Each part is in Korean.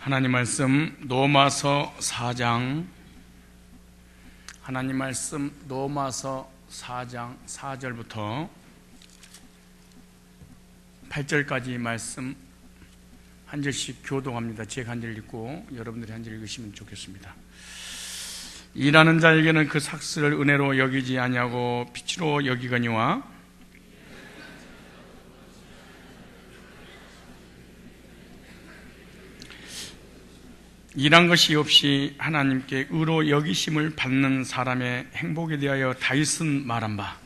하나님 말씀 로마서 4장, 하나님 말씀 로마서 4장 4절부터 8절까지 말씀 한 절씩 교독합니다. 제가 한 절 읽고 여러분들이 한 절 읽으시면 좋겠습니다. 일하는 자에게는 그 삭슬을 은혜로 여기지 아니하고 빛으로 여기거니와 일한 것이 없이 하나님께 의로 여기심을 받는 사람의 행복에 대하여 다윗은 말한 바,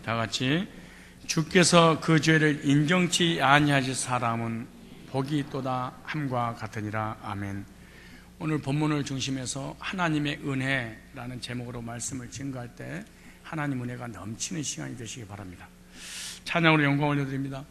다같이 주께서 그 죄를 인정치 아니하실 사람은 복이 있도다 함과 같으니라. 아멘. 오늘 본문을 중심해서 하나님의 은혜라는 제목으로 말씀을 증거할 때 하나님 은혜가 넘치는 시간이 되시기 바랍니다. 찬양으로 영광 올려드립니다.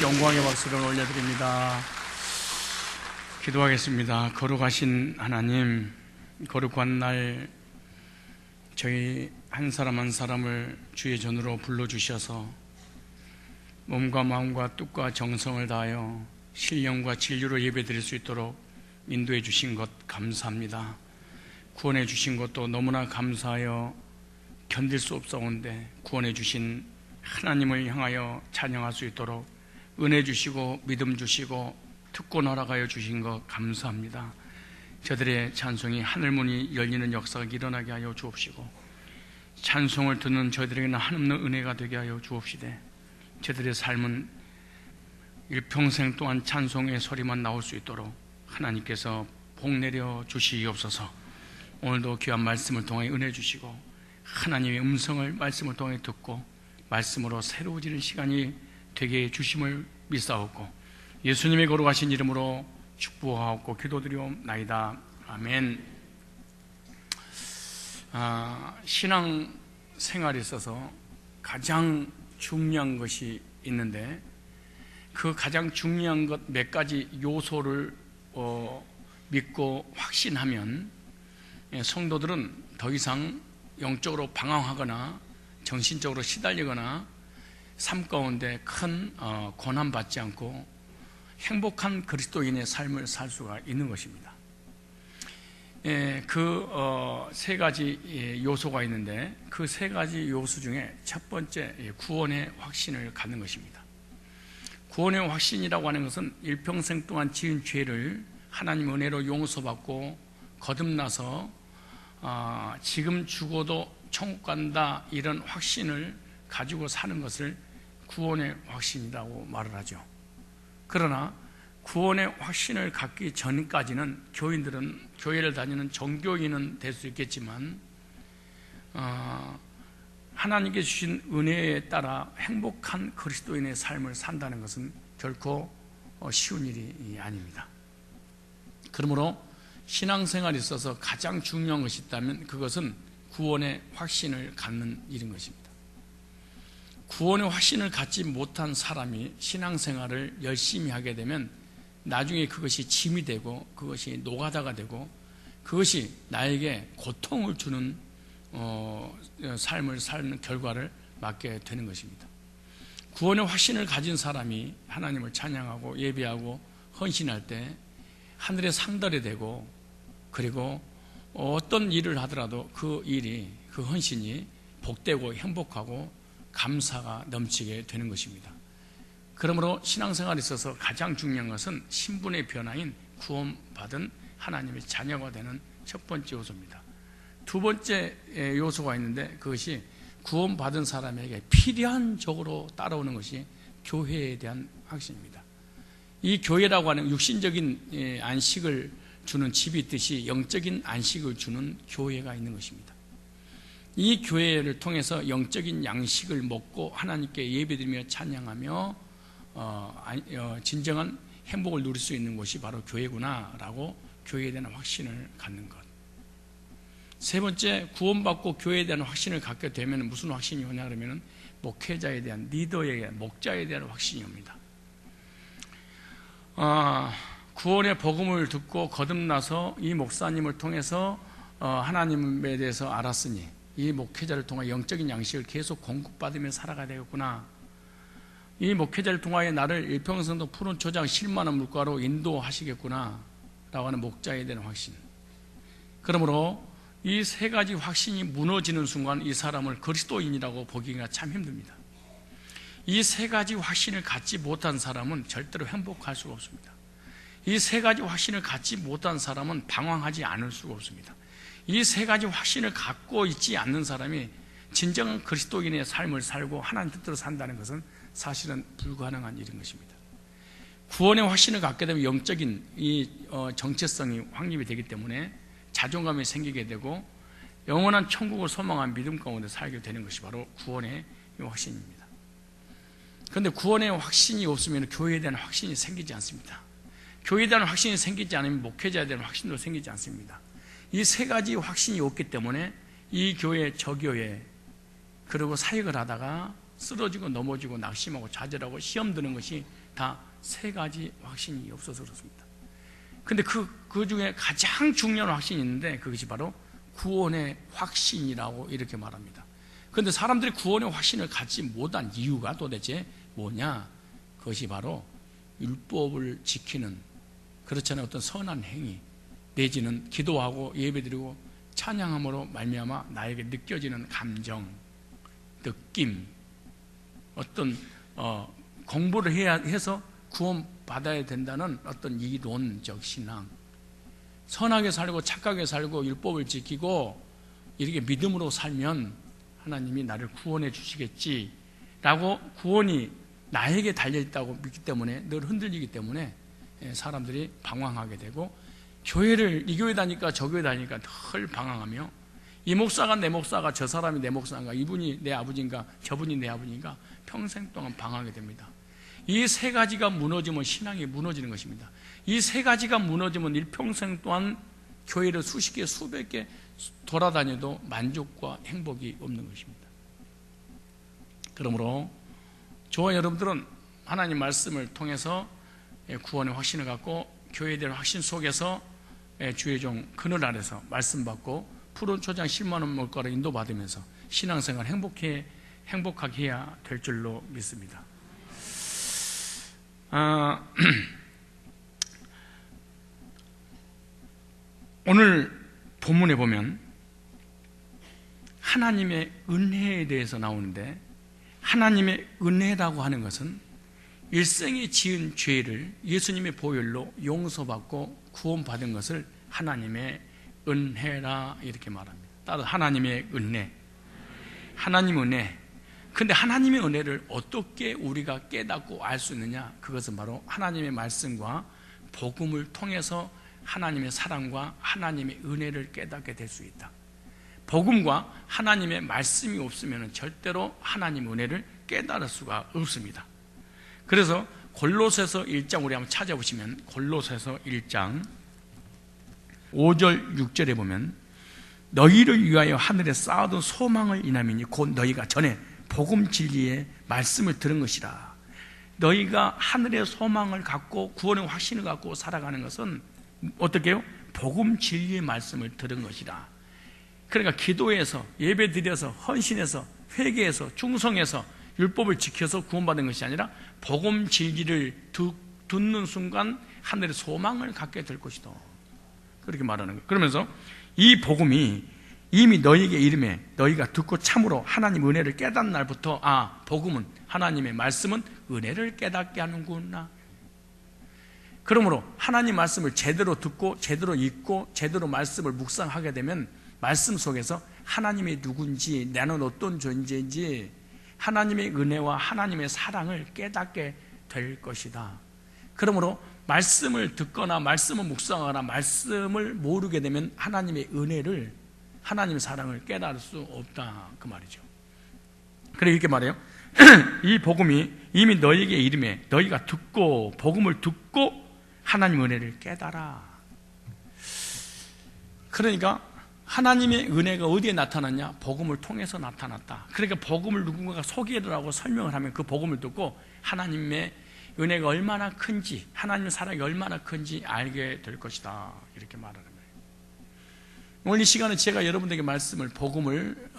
영광의 박수를 올려드립니다. 기도하겠습니다. 거룩하신 하나님, 거룩한 날 저희 한 사람 한 사람을 주의 전으로 불러주셔서 몸과 마음과 뜻과 정성을 다하여 신령과 진리로 예배드릴 수 있도록 인도해 주신 것 감사합니다. 구원해 주신 것도 너무나 감사하여 견딜 수 없사온데 구원해 주신 하나님을 향하여 찬양할 수 있도록 은혜 주시고 믿음 주시고 특권 허락하여 주신 것 감사합니다. 저들의 찬송이 하늘문이 열리는 역사가 일어나게 하여 주옵시고 찬송을 듣는 저희들에게는 한없는 은혜가 되게 하여 주옵시되 저들의 삶은 일평생 동안 찬송의 소리만 나올 수 있도록 하나님께서 복 내려 주시옵소서. 오늘도 귀한 말씀을 통해 은혜 주시고 하나님의 음성을 말씀을 통해 듣고 말씀으로 새로워지는 시간이 되게 해 주심을 믿사옵고 예수님의 거룩하신 이름으로 축복하옵고 기도드리옵나이다. 아멘. 신앙 생활에 있어서 가장 중요한 것이 있는데 그 가장 중요한 것 몇 가지 요소를 믿고 확신하면 성도들은 더 이상 영적으로 방황하거나 정신적으로 시달리거나 삶 가운데 큰 고난받지 않고 행복한 그리스도인의 삶을 살 수가 있는 것입니다. 그 세 가지 요소가 있는데 그 세 가지 요소 중에 첫 번째 구원의 확신을 갖는 것입니다. 구원의 확신이라고 하는 것은 일평생 동안 지은 죄를 하나님 은혜로 용서받고 거듭나서 지금 죽어도 천국 간다 이런 확신을 가지고 사는 것을 구원의 확신이라고 말을 하죠. 그러나 구원의 확신을 갖기 전까지는 교인들은 교회를 다니는 정교인은 될 수 있겠지만 하나님께 주신 은혜에 따라 행복한 그리스도인의 삶을 산다는 것은 결코 쉬운 일이 아닙니다. 그러므로 신앙생활에 있어서 가장 중요한 것이 있다면 그것은 구원의 확신을 갖는 일인 것입니다. 구원의 확신을 갖지 못한 사람이 신앙생활을 열심히 하게 되면 나중에 그것이 짐이 되고 그것이 노가다가 되고 그것이 나에게 고통을 주는 삶을 사는 결과를 맞게 되는 것입니다. 구원의 확신을 가진 사람이 하나님을 찬양하고 예배하고 헌신할 때 하늘에 상달이 되고 그리고 어떤 일을 하더라도 그 일이 그 헌신이 복되고 행복하고 감사가 넘치게 되는 것입니다. 그러므로 신앙생활에 있어서 가장 중요한 것은 신분의 변화인 구원받은 하나님의 자녀가 되는 첫 번째 요소입니다. 두 번째 요소가 있는데 그것이 구원받은 사람에게 필연적으로 따라오는 것이 교회에 대한 확신입니다. 이 교회라고 하는 육신적인 안식을 주는 집이 있듯이 영적인 안식을 주는 교회가 있는 것입니다. 이 교회를 통해서 영적인 양식을 먹고 하나님께 예배드리며 찬양하며 진정한 행복을 누릴 수 있는 곳이 바로 교회구나라고 교회에 대한 확신을 갖는 것. 세 번째, 구원받고 교회에 대한 확신을 갖게 되면 무슨 확신이 오냐 그러면 목회자에 대한, 리더에 대한, 목자에 대한 확신이 옵니다. 구원의 복음을 듣고 거듭나서 이 목사님을 통해서 하나님에 대해서 알았으니 이 목회자를 통해 영적인 양식을 계속 공급받으며 살아가야 되겠구나. 이 목회자를 통하여 나를 일평생도 푸른 초장 실만한 물가로 인도하시겠구나 라고 하는 목자에 대한 확신. 그러므로 이 세 가지 확신이 무너지는 순간 이 사람을 그리스도인이라고 보기가 참 힘듭니다. 이 세 가지 확신을 갖지 못한 사람은 절대로 행복할 수가 없습니다. 이 세 가지 확신을 갖지 못한 사람은 방황하지 않을 수가 없습니다. 이 세 가지 확신을 갖고 있지 않는 사람이 진정한 그리스도인의 삶을 살고 하나님 뜻대로 산다는 것은 사실은 불가능한 일인 것입니다. 구원의 확신을 갖게 되면 영적인 이 정체성이 확립이 되기 때문에 자존감이 생기게 되고 영원한 천국을 소망한 믿음 가운데 살게 되는 것이 바로 구원의 확신입니다. 그런데 구원의 확신이 없으면 교회에 대한 확신이 생기지 않습니다. 교회에 대한 확신이 생기지 않으면 목회자에 대한 확신도 생기지 않습니다. 이 세 가지 확신이 없기 때문에 이 교회 저 교회 그리고 사역을 하다가 쓰러지고 넘어지고 낙심하고 좌절하고 시험 드는 것이 다 세 가지 확신이 없어서 그렇습니다. 근데 그 중에 가장 중요한 확신이 있는데 그것이 바로 구원의 확신이라고 이렇게 말합니다. 그런데 사람들이 구원의 확신을 갖지 못한 이유가 도대체 뭐냐? 그것이 바로 율법을 지키는 그렇잖아요. 어떤 선한 행위 내지는 기도하고 예배드리고 찬양함으로 말미암아 나에게 느껴지는 감정, 느낌, 어떤 공부를 해서 구원받아야 된다는 어떤 이론적 신앙, 선하게 살고 착하게 살고 율법을 지키고 이렇게 믿음으로 살면 하나님이 나를 구원해 주시겠지라고 구원이 나에게 달려있다고 믿기 때문에 늘 흔들리기 때문에 사람들이 방황하게 되고 이 교회 다니까 저 교회 다니까 늘 방황하며, 이 목사가 내 목사가, 저 사람이 내 목사인가, 이분이 내 아버지인가, 저분이 내 아버지인가, 평생 동안 방황하게 됩니다. 이 세 가지가 무너지면 신앙이 무너지는 것입니다. 이 세 가지가 무너지면 일평생 동안 교회를 수십 개, 수백 개 돌아다녀도 만족과 행복이 없는 것입니다. 그러므로 저와 여러분들은 하나님 말씀을 통해서 구원의 확신을 갖고 교회에 대한 확신 속에서 주의 종 그늘 아래서 말씀 받고 푸른 초장 10만 원 물가로 인도받으면서 신앙생활 행복하게 해야 될 줄로 믿습니다. 오늘 본문에 보면 하나님의 은혜에 대해서 나오는데, 하나님의 은혜라고 하는 것은 일생에 지은 죄를 예수님의 보혈로 용서받고 구원받은 것을 하나님의 은혜라 이렇게 말합니다. 따로 하나님의 은혜, 하나님 은혜. 근데 하나님의 은혜를 어떻게 우리가 깨닫고 알 수 있느냐? 그것은 바로 하나님의 말씀과 복음을 통해서 하나님의 사랑과 하나님의 은혜를 깨닫게 될 수 있다. 복음과 하나님의 말씀이 없으면 절대로 하나님의 은혜를 깨달을 수가 없습니다. 그래서 골로새서 1장 우리 한번 찾아보시면, 골로새서 1장 5절 6절에 보면 너희를 위하여 하늘에 쌓아둔 소망을 인함이니 곧 너희가 전에 복음 진리의 말씀을 들은 것이라. 너희가 하늘의 소망을 갖고 구원의 확신을 갖고 살아가는 것은 어떻게 해요? 복음 진리의 말씀을 들은 것이라. 그러니까 기도해서, 예배 드려서, 헌신해서, 회개해서, 충성해서, 율법을 지켜서 구원받은 것이 아니라 복음 진리를 듣는 순간 하늘의 소망을 갖게 될 것이다, 그렇게 말하는 거예요. 그러면서 이 복음이 이미 너희에게 이름에 너희가 듣고 참으로 하나님 은혜를 깨닫는 날부터, 복음은, 하나님의 말씀은 은혜를 깨닫게 하는구나. 그러므로 하나님 말씀을 제대로 듣고 제대로 읽고 제대로 말씀을 묵상하게 되면 말씀 속에서 하나님이 누군지, 나는 어떤 존재인지, 하나님의 은혜와 하나님의 사랑을 깨닫게 될 것이다. 그러므로 말씀을 듣거나 말씀을 묵상하거나 말씀을 모르게 되면 하나님의 은혜를, 하나님의 사랑을 깨달을 수 없다, 그 말이죠. 그래 이렇게 말해요. 이 복음이 이미 너희에게 이름에 너희가 듣고 복음을 듣고 하나님의 은혜를 깨달아. 그러니까 하나님의 은혜가 어디에 나타났냐? 복음을 통해서 나타났다. 그러니까 복음을 누군가가 소개를 하고 설명을 하면 그 복음을 듣고 하나님의 은혜가 얼마나 큰지, 하나님의 사랑이 얼마나 큰지 알게 될 것이다, 이렇게 말하는 거예요. 오늘 이 시간에 제가 여러분들에게 말씀을, 복음을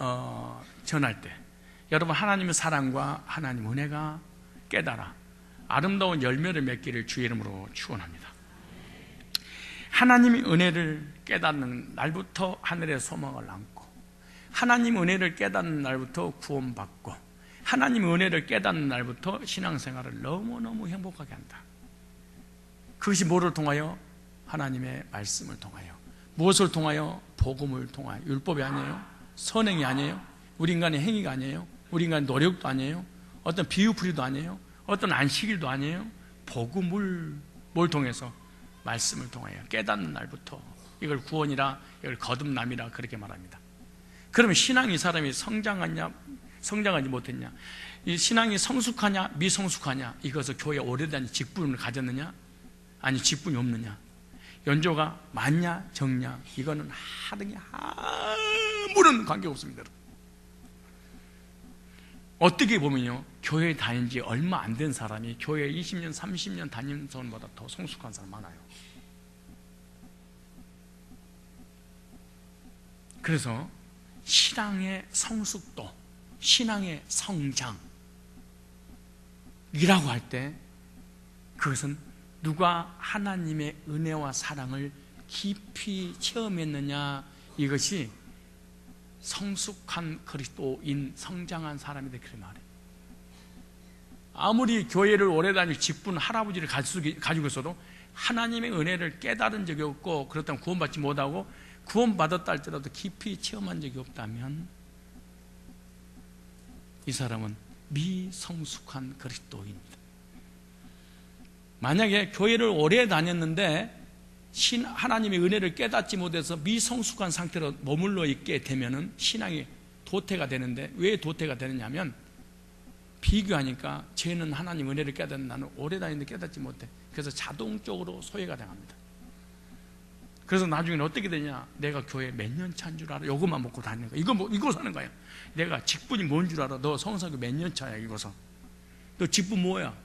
전할 때 여러분 하나님의 사랑과 하나님의 은혜가 깨달아 아름다운 열매를 맺기를 주의 이름으로 축원합니다. 하나님의 은혜를 깨닫는 날부터 하늘의 소망을 안고, 하나님의 은혜를 깨닫는 날부터 구원받고, 하나님의 은혜를 깨닫는 날부터 신앙생활을 너무너무 행복하게 한다. 그것이 뭐를 통하여? 하나님의 말씀을 통하여. 무엇을 통하여? 복음을 통하여. 율법이 아니에요, 선행이 아니에요, 우리 인간의 행위가 아니에요, 우리 인간의 노력도 아니에요, 어떤 비유풀이도 아니에요, 어떤 안식일도 아니에요. 복음을 뭘 통해서? 말씀을 통하여 깨닫는 날부터. 이걸 구원이라, 이걸 거듭남이라 그렇게 말합니다. 그러면 신앙이, 사람이 성장하냐 성장하지 못했냐, 이 신앙이 성숙하냐 미성숙하냐, 이것을 교회에 오래된 직분을 가졌느냐 아니 직분이 없느냐, 연조가 많냐 적냐, 이거는 하등이 아무런 관계없습니다. 어떻게 보면요, 교회에 다닌 지 얼마 안 된 사람이 교회에 20년 30년 다닌 사람보다 더 성숙한 사람 많아요. 그래서 신앙의 성숙도, 신앙의 성장이라고 할 때 그것은 누가 하나님의 은혜와 사랑을 깊이 체험했느냐, 이것이 성숙한 그리스도인, 성장한 사람이다, 그런 말이에요. 아무리 교회를 오래 다닐 직분 할아버지를 가지고 있어도 하나님의 은혜를 깨달은 적이 없고, 그렇다면 구원받지 못하고, 구원받았다 할지라도 깊이 체험한 적이 없다면 이 사람은 미성숙한 그리스도인입니다. 만약에 교회를 오래 다녔는데 하나님의 은혜를 깨닫지 못해서 미성숙한 상태로 머물러 있게 되면은 신앙이 도태가 되는데, 왜 도태가 되느냐면 비교하니까 쟤는 하나님 은혜를 깨닫는, 나는 오래 다니는데 깨닫지 못해. 그래서 자동적으로 소외가 당합니다. 그래서 나중에는 어떻게 되냐, 내가 교회 몇 년 차인 줄 알아? 요것만 먹고 다니는 거야. 이거 사는 거야. 내가 직분이 뭔 줄 알아? 너 성사교 몇 년 차야? 이거서 너 직분 뭐야?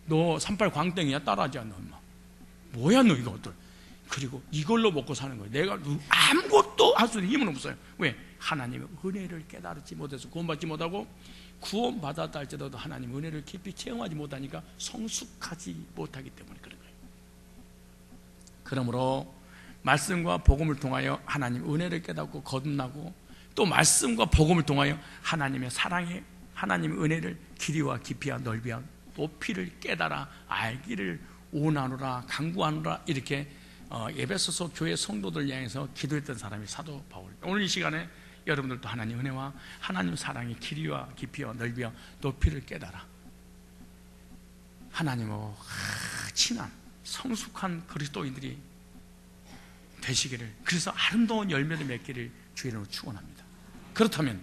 너 38 광땡이야? 따라하지 않아? 엄마 뭐야 너 이것들. 그리고 이걸로 먹고 사는 거예요. 내가 아무것도 할 수 있는 힘은 없어요. 왜? 하나님의 은혜를 깨달지 못해서 구원받지 못하고, 구원받았다 할지라도 하나님의 은혜를 깊이 체험하지 못하니까 성숙하지 못하기 때문에 그런 거예요. 그러므로 말씀과 복음을 통하여 하나님 은혜를 깨닫고 거듭나고, 또 말씀과 복음을 통하여 하나님의 사랑에, 하나님의 은혜를 길이와 깊이와 넓이와 높이를 깨달아 알기를 원하노라, 간구하노라, 이렇게 에베소서 교회 성도들 향해서 기도했던 사람이 사도 바울. 오늘 이 시간에 여러분들도 하나님 은혜와 하나님 사랑의 길이와 깊이와 넓이와 높이를 깨달아 하나님과 친한 성숙한 그리스도인들이 되시기를, 그래서 아름다운 열매를 맺기를 주의 이름으로 축원합니다. 그렇다면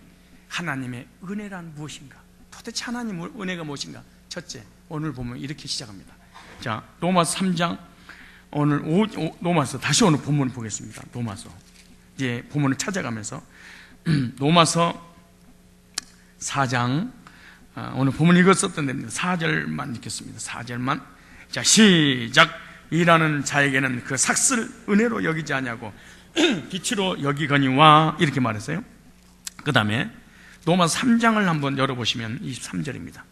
하나님의 은혜란 무엇인가? 도대체 하나님의 은혜가 무엇인가? 첫째, 오늘 보면 이렇게 시작합니다. 자, 로마서 3장, 오늘 로마서, 다시 오늘 본문을 보겠습니다. 로마서 이제 본문을 찾아가면서 로마서 4장, 오늘 본문 읽었었던 데입니다. 4절만 읽겠습니다. 4절만. 자, 시작. 일하는 자에게는 그 삭슬 은혜로 여기지 아니하고 빛으로 여기거니와, 이렇게 말했어요. 그 다음에 로마서 3장을 한번 열어보시면 23절입니다.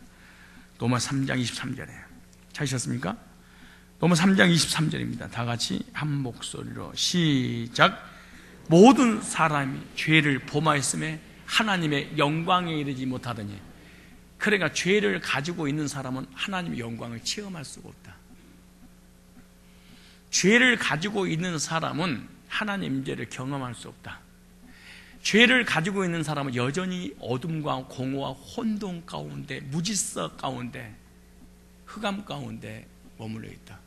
로마서 3장 23절에 찾으셨습니까? 로마서 3장 23절입니다. 다 같이 한 목소리로 시작. 모든 사람이 죄를 범하였음에 하나님의 영광에 이르지 못하더니. 그러니까 죄를 가지고 있는 사람은 하나님의 영광을 체험할 수가 없다. 죄를 가지고 있는 사람은 하나님의 임재를 경험할 수 없다. 죄를 가지고 있는 사람은 여전히 어둠과 공허와 혼돈 가운데, 무질서 가운데, 흑암 가운데 머물러 있다.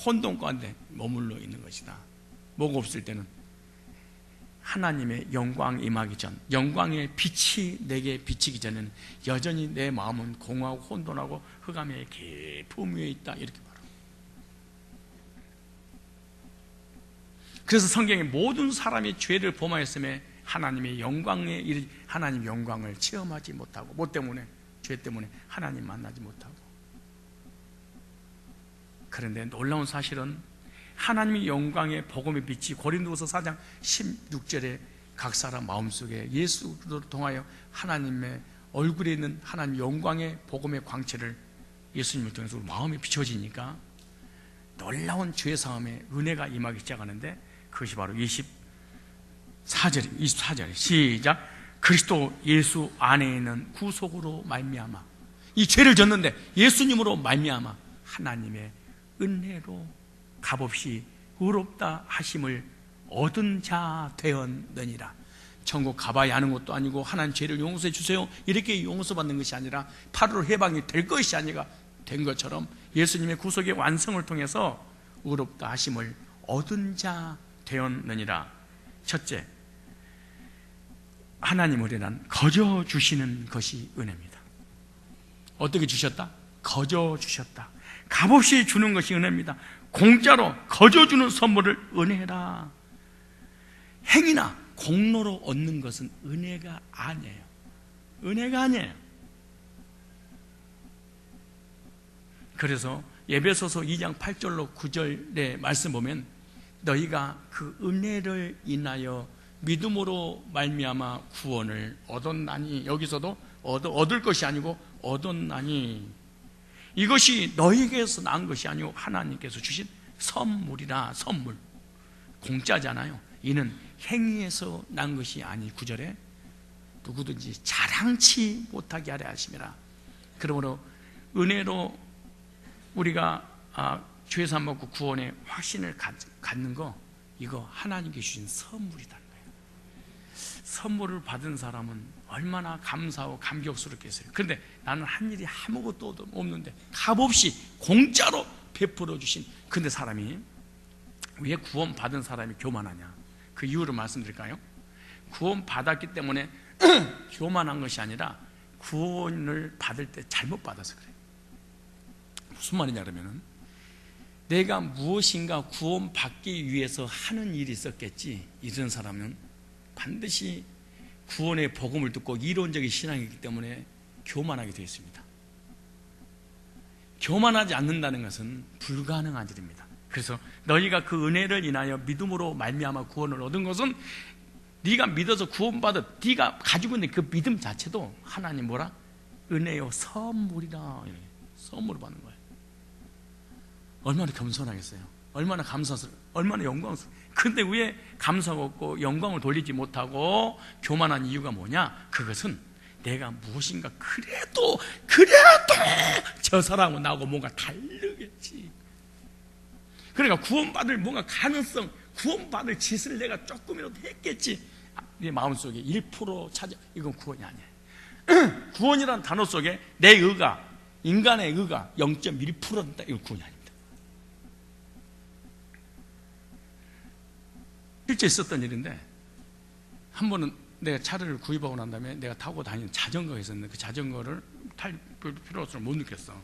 혼돈 가운데 머물러 있는 것이다. 뭐가 없을 때는 하나님의 영광 임하기 전, 영광의 빛이 내게 비치기 전에는 여전히 내 마음은 공허하고 혼돈하고 흑암의 깊음 위에 있다, 이렇게 말합니다. 그래서 성경에 모든 사람이 죄를 범하였음에 하나님의 영광에 이르, 하나님의 영광을 체험하지 못하고, 뭐 때문에? 죄 때문에 하나님 만나지 못하고. 그런데 놀라운 사실은 하나님의 영광의 복음의 빛이 고린도후서 4장 16절에 각 사람 마음속에 예수를 통하여 하나님의 얼굴에 있는 하나님 영광의 복음의 광채를 예수님을 통해서 마음에 비춰지니까 놀라운 죄 사함에 은혜가 임하기 시작하는데, 그것이 바로 24절에 시작. 그리스도 예수 안에 있는 구속으로 말미암아, 이 죄를 졌는데 예수님으로 말미암아 하나님의 은혜로 값없이 의롭다 하심을 얻은 자 되었느니라. 천국 가봐야 하는 것도 아니고 하나님 죄를 용서해 주세요 이렇게 용서받는 것이 아니라 8월 해방이 될 것이 아니라 된 것처럼 예수님의 구속의 완성을 통해서 의롭다 하심을 얻은 자 되었느니라. 첫째, 하나님 은혜란 거저 주시는 것이 은혜입니다. 어떻게 주셨다? 거저 주셨다. 값없이 주는 것이 은혜입니다. 공짜로 거저 주는 선물을 은혜라. 행위나 공로로 얻는 것은 은혜가 아니에요. 은혜가 아니에요. 그래서 에베소서 2장 8절로 9절의 말씀 보면, 너희가 그 은혜를 인하여 믿음으로 말미암아 구원을 얻었나니, 여기서도 얻을 것이 아니고 얻었나니, 이것이 너희에게서 난 것이 아니고 하나님께서 주신 선물이라. 선물, 공짜잖아요. 이는 행위에서 난 것이 아니, 9절에 누구든지 자랑치 못하게 하려 하심이라. 그러므로 은혜로 우리가 죄사함 받고 구원의 확신을 갖는 거, 이거 하나님께 주신 선물이라는 거예요. 선물을 받은 사람은 얼마나 감사하고 감격스럽겠어요. 그런데 나는 한 일이 아무것도 없는데 값없이 공짜로 베풀어 주신, 근데 사람이 왜 구원받은 사람이 교만하냐? 그 이유를 말씀드릴까요? 구원받았기 때문에 교만한 것이 아니라 구원을 받을 때 잘못 받아서 그래요. 무슨 말이냐 그러면은, 내가 무엇인가 구원받기 위해서 하는 일이 있었겠지, 이런 사람은 반드시 구원의 복음을 듣고 이론적인 신앙이기 때문에 교만하게 되어 있습니다. 교만하지 않는다는 것은 불가능한 일입니다. 그래서 너희가 그 은혜를 인하여 믿음으로 말미암아 구원을 얻은 것은, 네가 믿어서 구원받아 네가 가지고 있는 그 믿음 자체도 하나님 뭐라? 은혜요 선물이라. 선물을 받는 거예요. 얼마나 겸손하겠어요? 얼마나 감사스러워요? 얼마나 영광스러워요? 근데 왜 감사가 없고 영광을 돌리지 못하고 교만한 이유가 뭐냐? 그것은 내가 무엇인가 그래도 저 사람하고 나하고 뭔가 다르겠지. 그러니까 구원받을 뭔가 가능성, 구원받을 짓을 내가 조금이라도 했겠지. 네 마음속에 1% 찾아, 이건 구원이 아니에요. 구원이라는 단어 속에 내 의가, 인간의 의가 0.1%다. 이건 구원이 아닙니다. 실제 있었던 일인데, 한 번은 내가 차를 구입하고 난 다음에 내가 타고 다니는 자전거가 있었는데, 그 자전거를 탈 필요성을 못 느꼈어.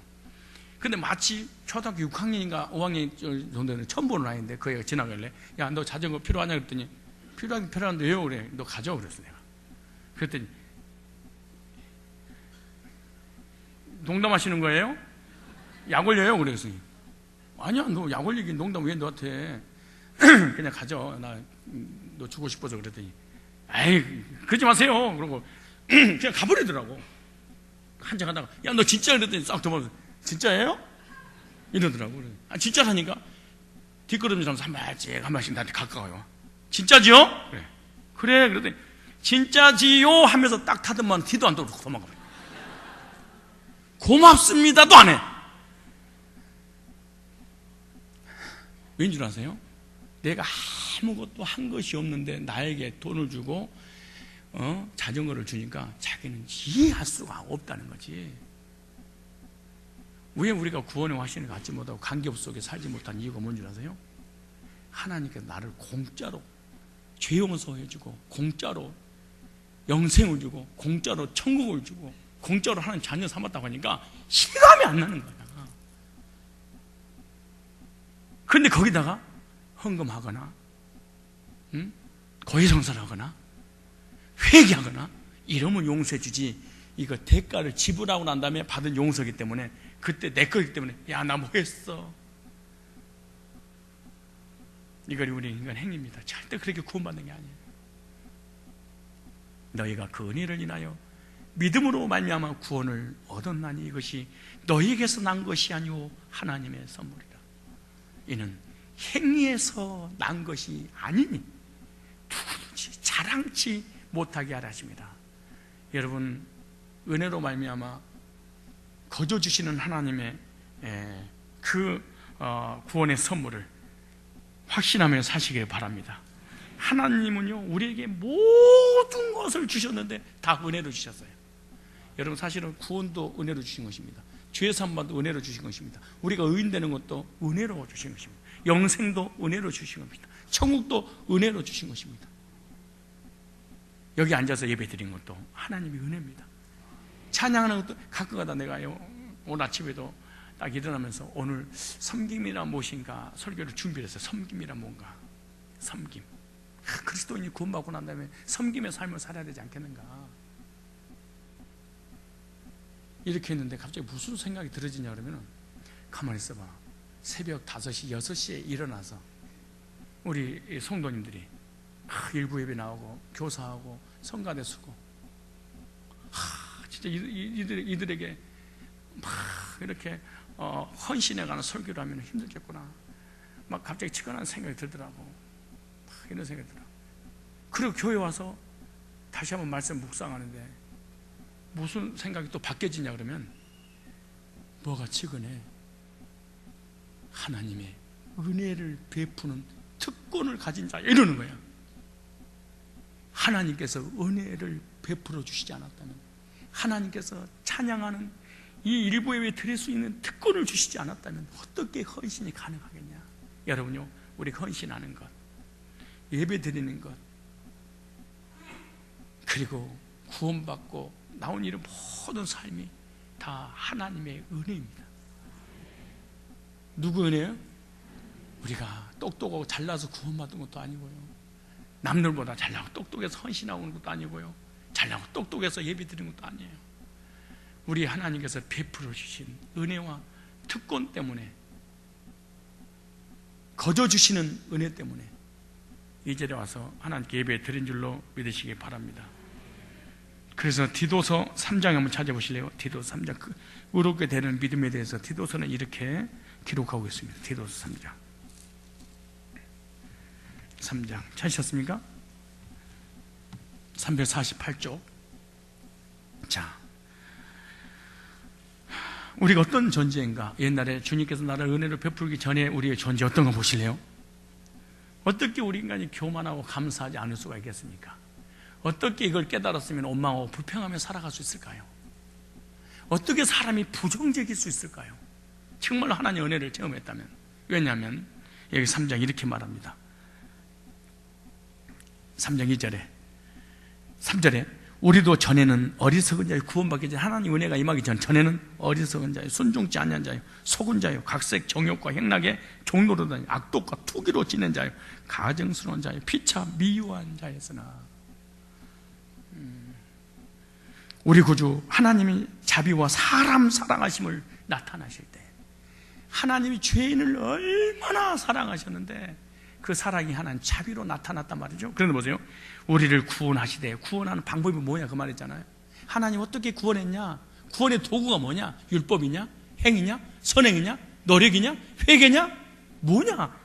근데 마치 초등학교 6학년인가 5학년 정도는 처음 보는 아이인데 그 애가 지나갈래? 야, 너 자전거 필요하냐? 그랬더니 필요한데 왜요? 그래. 너 가져. 그랬어 내가. 그랬더니 농담하시는 거예요? 약 올려요? 그래서 아니야, 너 약 올리긴 농담 왜 너한테 그냥 가져. 너 주고 싶어서. 그랬더니 에이, 그러지 마세요. 그러고 그냥 가버리더라고. 한참 가다가 야, 너 진짜? 그랬더니 싹 도망가서 진짜예요? 이러더라고. 아, 진짜라니까? 뒷걸음질 하면서 한 발씩 나한테 가까워요. 진짜지요? 그래. 그랬더니 진짜지요? 하면서 딱 타더만 뒤도 안 돌고 도망가버려. 고맙습니다도 안 해. 왠 줄 아세요? 내가 아무것도 한 것이 없는데 나에게 돈을 주고 자전거를 주니까 자기는 이해할 수가 없다는 거지. 왜 우리가 구원의 확신을 갖지 못하고 관계 속에 살지 못한 이유가 뭔지 아세요? 하나님께서 나를 공짜로 죄 용서해주고, 공짜로 영생을 주고, 공짜로 천국을 주고, 공짜로 하나님 자녀 삼았다고 하니까 실감이 안 나는 거야. 그런데 거기다가 헌금하거나 고해성사하거나 회개하거나 이러면 용서해주지, 이거 대가를 지불하고 난 다음에 받은 용서이기 때문에, 그때 내 거기 때문에 야, 나 뭐 했어, 이걸 우리 인간 행위입니다. 절대 그렇게 구원받는 게 아니에요. 너희가 그 은혜를 인하여 믿음으로 말미암아 구원을 얻었나니 이것이 너희에게서 난 것이 아니오 하나님의 선물이라. 이는 행위에서 난 것이 아니니 누구든지 자랑치 못하게 하라 하십니다. 여러분, 은혜로 말미암아 거저 주시는 하나님의 그 구원의 선물을 확신하며 사시길 바랍니다. 하나님은요, 우리에게 모든 것을 주셨는데 다 은혜로 주셨어요. 여러분, 사실은 구원도 은혜로 주신 것입니다. 죄 사함도 은혜로 주신 것입니다. 우리가 의인되는 것도 은혜로 주신 것입니다. 영생도 은혜로 주신 겁니다. 천국도 은혜로 주신 것입니다. 여기 앉아서 예배 드린 것도 하나님의 은혜입니다. 찬양하는 것도 가끔가다 내가 오늘 아침에도 딱 일어나면서 오늘 섬김이란 무엇인가 설교를 준비를 했어요. 섬김이란 뭔가, 섬김. 그리스도인이 구원받고 난 다음에 섬김의 삶을 살아야 되지 않겠는가, 이렇게 했는데 갑자기 무슨 생각이 들어지냐 그러면, 가만히 있어봐. 새벽 5시, 6시에 일어나서 우리 성도님들이 일부 예배 나오고 교사하고 성가대 쓰고, 진짜 이들에게 막 이렇게 헌신해가는 설교를 하면 힘들겠구나, 막 갑자기 치근한 생각이 들더라고. 막 이런 생각이 들어. 그리고 교회 와서 다시 한번 말씀 묵상하는데 무슨 생각이 또 바뀌어지냐 그러면, 뭐가 치근해? 하나님의 은혜를 베푸는 특권을 가진 자, 이러는 거야. 하나님께서 은혜를 베풀어 주시지 않았다면, 하나님께서 찬양하는 이 일부 예배 드릴 수 있는 특권을 주시지 않았다면 어떻게 헌신이 가능하겠냐. 여러분요, 우리가 헌신하는 것, 예배 드리는 것, 그리고 구원받고 나온 이런 모든 삶이 다 하나님의 은혜입니다. 누구 은혜요? 우리가 똑똑하고 잘나서 구원받은 것도 아니고요, 남들보다 잘나고 똑똑해서 헌신하고 온 것도 아니고요, 잘나고 똑똑해서 예배 드리는 것도 아니에요. 우리 하나님께서 베풀어 주신 은혜와 특권 때문에, 거저 주시는 은혜 때문에 이 자리에 와서 하나님께 예배 드린 줄로 믿으시기 바랍니다. 그래서 디도서 3장 한번 찾아보실래요? 디도서 3장, 의롭게 되는 믿음에 대해서 디도서는 이렇게 기록하고 있습니다. 디도서 3장 찾으셨습니까? 348쪽. 자, 우리가 어떤 존재인가? 옛날에 주님께서 나를 은혜로 베풀기 전에 우리의 존재 어떤 거 보실래요? 어떻게 우리 인간이 교만하고 감사하지 않을 수가 있겠습니까? 어떻게 이걸 깨달았으면 원망하고 불평하며 살아갈 수 있을까요? 어떻게 사람이 부정적일 수 있을까요? 정말로 하나님의 은혜를 체험했다면. 왜냐하면 여기 3장 이렇게 말합니다. 3장 2절에 3절에 우리도 전에는 어리석은 자요, 구원받기 전에 하나님 은혜가 임하기 전에는 어리석은 자요, 순종치 않는 자요, 속은 자요, 각색 정욕과 행락에 종로로 다니 악독과 투기로 지낸 자요, 가증스러운 자요, 피차 미유한 자였으나. 우리 구주 하나님이 자비와 사람 사랑하심을 나타나실 때, 하나님이 죄인을 얼마나 사랑하셨는데 그 사랑이 하나님 자비로 나타났단 말이죠. 그런데 보세요, 우리를 구원하시되, 구원하는 방법이 뭐냐 그 말이잖아요. 하나님 어떻게 구원했냐? 구원의 도구가 뭐냐? 율법이냐? 행위냐? 선행이냐? 노력이냐? 회개냐? 뭐냐?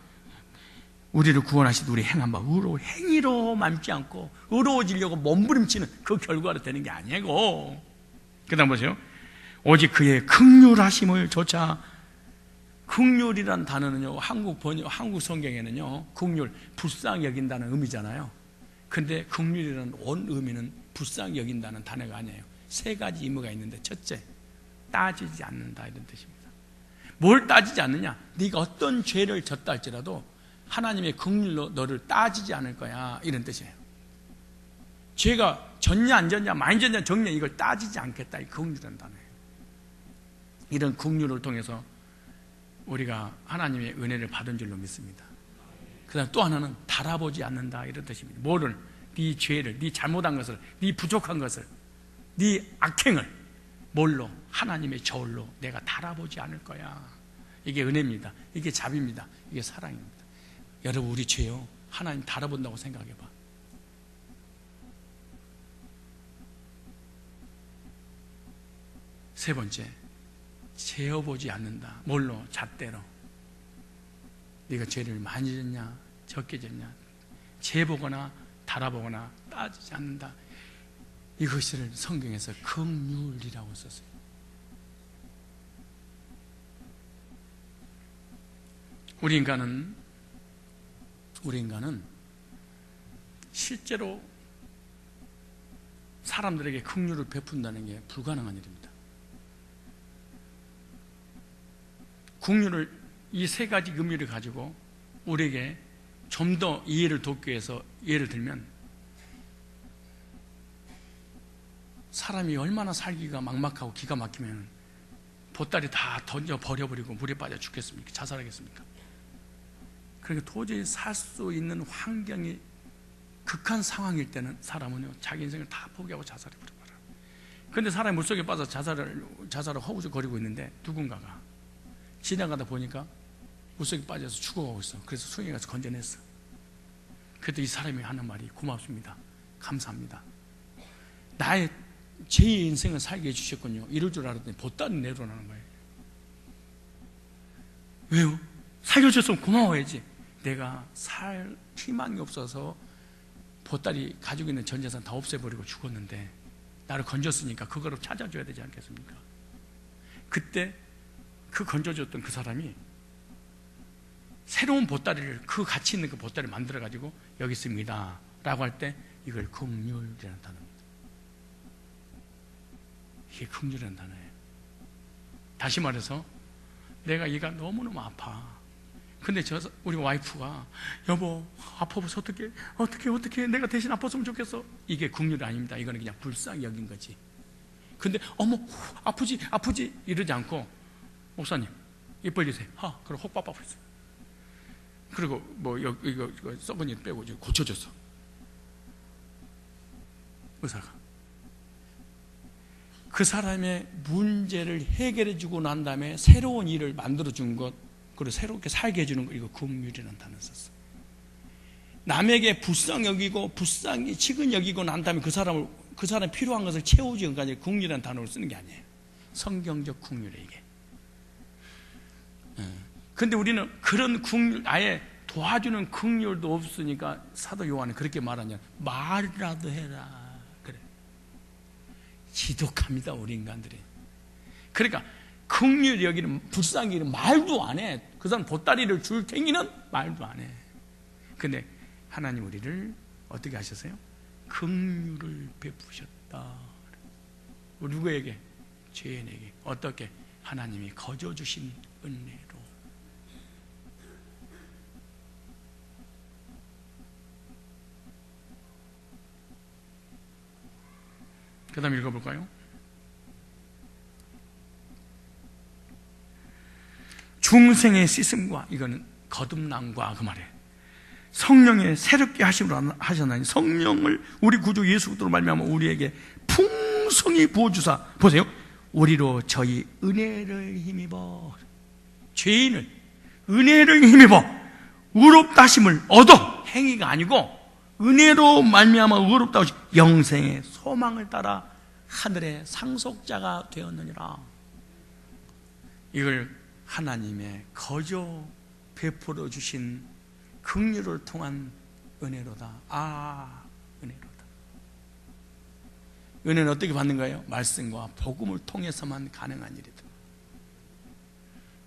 우리를 구원하시되 우리 행한 바 의로 행위로 맘지 않고 의로워지려고 몸부림치는 그 결과로 되는 게 아니고, 그 다음 보세요, 오직 그의 긍휼하심을 조차. 긍휼이란 단어는요, 한국 성경에는요, 긍휼, 불쌍히 여긴다는 의미잖아요. 근데 긍휼이라는 원 의미는 불쌍히 여긴다는 단어가 아니에요. 세 가지 의미가 있는데, 첫째, 따지지 않는다, 이런 뜻입니다. 뭘 따지지 않느냐? 네가 어떤 죄를 졌다 할지라도 하나님의 긍휼로 너를 따지지 않을 거야, 이런 뜻이에요. 죄가 졌냐 안 졌냐, 많이 졌냐 적냐, 이걸 따지지 않겠다, 이 긍휼이라는 단어예요. 이런 긍휼을 통해서 우리가 하나님의 은혜를 받은 줄로 믿습니다. 그 다음 또 하나는 달아보지 않는다, 이런 뜻입니다. 뭐를? 네 죄를, 네 잘못한 것을, 네 부족한 것을, 네 악행을 뭘로? 하나님의 저울로 내가 달아보지 않을 거야. 이게 은혜입니다. 이게 자비입니다. 이게 사랑입니다. 여러분, 우리 죄요, 하나님 달아본다고 생각해봐. 세 번째, 재어보지 않는다. 뭘로? 잣대로. 네가 죄를 많이 졌냐 적게 졌냐 재보거나 달아보거나 따지지 않는다. 이것을 성경에서 긍휼이라고 썼어요. 우리 인간은 실제로 사람들에게 긍휼을 베푼다는 게 불가능한 일입니다. 긍휼을, 이 세 가지 의미를 가지고 우리에게 좀 더 이해를 돕기 위해서 예를 들면, 사람이 얼마나 살기가 막막하고 기가 막히면 보따리 다 던져 버려버리고 물에 빠져 죽겠습니까? 자살하겠습니까? 그러니까 도저히 살 수 있는 환경이 극한 상황일 때는 사람은요, 자기 인생을 다 포기하고 자살해버려요. 그런데 사람이 물속에 빠져 자살을 허우적거리고 있는데 누군가가 지나가다 보니까 물속에 빠져서 죽어가고 있어. 그래서 수영에 가서 건져냈어. 그래도 이 사람이 하는 말이, 고맙습니다, 감사합니다, 나의 제2의 인생을 살게 해주셨군요, 이럴 줄 알았더니 보따리 내려놓는 거예요. 왜요? 살려줬으면 고마워야지. 내가 살 희망이 없어서 보따리 가지고 있는 전 재산 다 없애버리고 죽었는데 나를 건졌으니까 그거를 찾아줘야 되지 않겠습니까? 그때 그 건져줬던 그 사람이 새로운 보따리를, 그 가치 있는 그 보따리를 만들어가지고 여기 있습니다 라고 할 때, 이걸 긍휼이라는 단어입니다. 이게 긍휼이라는 단어예요. 다시 말해서 내가 얘가 너무너무 아파. 근데 우리 와이프가 여보 아파서 어떻게 내가 대신 아팠으면 좋겠어. 이게 국률이 아닙니다. 이거는 그냥 불쌍히 여긴 거지. 근데 어머 아프지 이러지 않고 목사님 입 벌리세요. 그리고 혹 아팠어. 그리고 뭐 이거 썩은 일 빼고 이제 고쳐줬어. 의사가 그 사람의 문제를 해결해 주고 난 다음에 새로운 일을 만들어 준 것, 그리고 새롭게 살게 해주는 거, 이거 긍휼이라는 단어를 썼어. 남에게 불쌍히 여기고 불쌍히 치근 여기고 난 다음에 그 사람이 필요한 것을 채우지 않까지 긍휼이라는 단어를 쓰는 게 아니에요. 성경적 긍휼이에요 이게. 근데 우리는 그런 긍휼, 아예 도와주는 긍휼도 없으니까 사도 요한은 그렇게 말하냐, 말이라도 해라. 그래. 지독합니다 우리 인간들이. 그러니까 긍휼 여기는 불쌍히 여기는 말도 안 해. 그 사람 보따리를 줄 탱이는 말도 안 해. 근데 하나님 우리를 어떻게 하셨어요? 긍휼을 베푸셨다. 누구에게? 죄인에게. 어떻게? 하나님이 거저 주신 은혜로. 그 다음 읽어볼까요? 중생의 씻음과, 이거는 거듭남과 그 말이에요. 성령의 새롭게 하심으로 하셨나니 성령을 우리 구주 예수 그리스도로 말미암아 우리에게 풍성히 부어주사, 보세요, 우리로 저희 은혜를 힘입어, 죄인을 은혜를 힘입어 의롭다 하심을 얻어, 행위가 아니고 은혜로 말미암아 의롭다 하심 영생의 소망을 따라 하늘의 상속자가 되었느니라. 이걸 하나님의 거저 베풀어 주신 긍휼을 통한 은혜로다. 은혜로다. 은혜는 어떻게 받는 거예요? 말씀과 복음을 통해서만 가능한 일이다.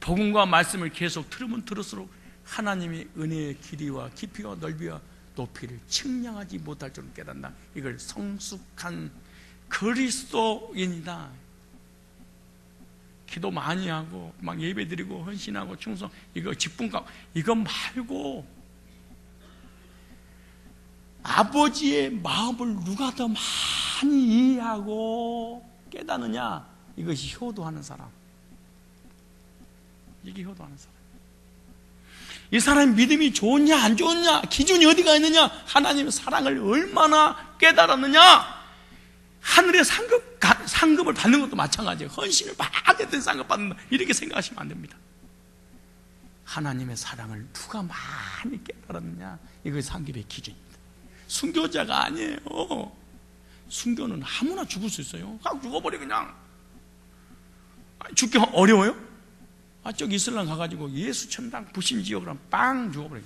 복음과 말씀을 계속 들으면 들을수록 하나님의 은혜의 길이와 깊이와 넓이와 높이를 측량하지 못할 줄을 깨닫는다. 이걸 성숙한 그리스도인이다. 기도 많이 하고 막 예배 드리고 헌신하고 충성, 이거 직분과 이거 말고 아버지의 마음을 누가 더 많이 이해하고 깨닫느냐, 이것이 효도하는 사람. 이게 효도하는 사람. 이 사람의 믿음이 좋냐 안 좋냐, 기준이 어디가 있느냐, 하나님의 사랑을 얼마나 깨달았느냐. 하늘의 상급을 받는 것도 마찬가지예요. 헌신을 많이 했던 상급 받는다, 이렇게 생각하시면 안 됩니다. 하나님의 사랑을 누가 많이 깨달았느냐, 이것이 상급의 기준입니다. 순교자가 아니에요. 순교는 아무나 죽을 수 있어요. 그냥 죽어버려 그냥. 죽기 어려워요? 저기 이슬람 가가지고 예수 천당 부심지옥을 하면 빵 죽어버려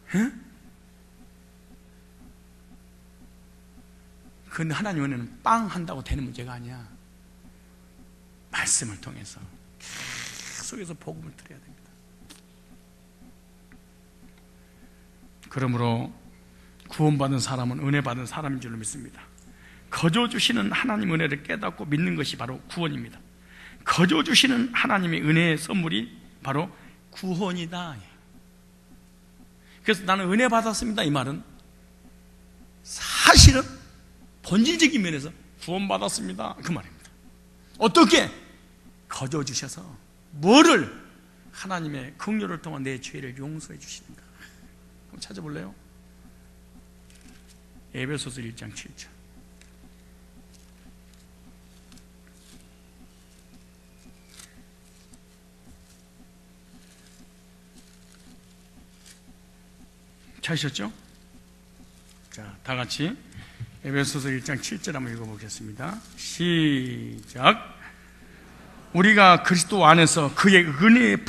그냥. 근데 하나님 은혜는 빵 한다고 되는 문제가 아니야. 말씀을 통해서 계속해서 복음을 드려야 됩니다. 그러므로 구원받은 사람은 은혜 받은 사람인 줄로 믿습니다. 거저 주시는 하나님 은혜를 깨닫고 믿는 것이 바로 구원입니다. 거저 주시는 하나님의 은혜의 선물이 바로 구원이다. 그래서 나는 은혜 받았습니다, 이 말은 사실은 본질적인 면에서 구원받았습니다, 그 말입니다. 어떻게? 거저 주셔서 뭐를? 하나님의 긍휼을 통한 내 죄를 용서해 주시는가. 한번 찾아볼래요? 에베소서 1장 7절. 찾으셨죠? 자, 다 같이 에베소서 1장 7절 한번 읽어보겠습니다. 시작. 우리가 그리스도 안에서 그의 은혜의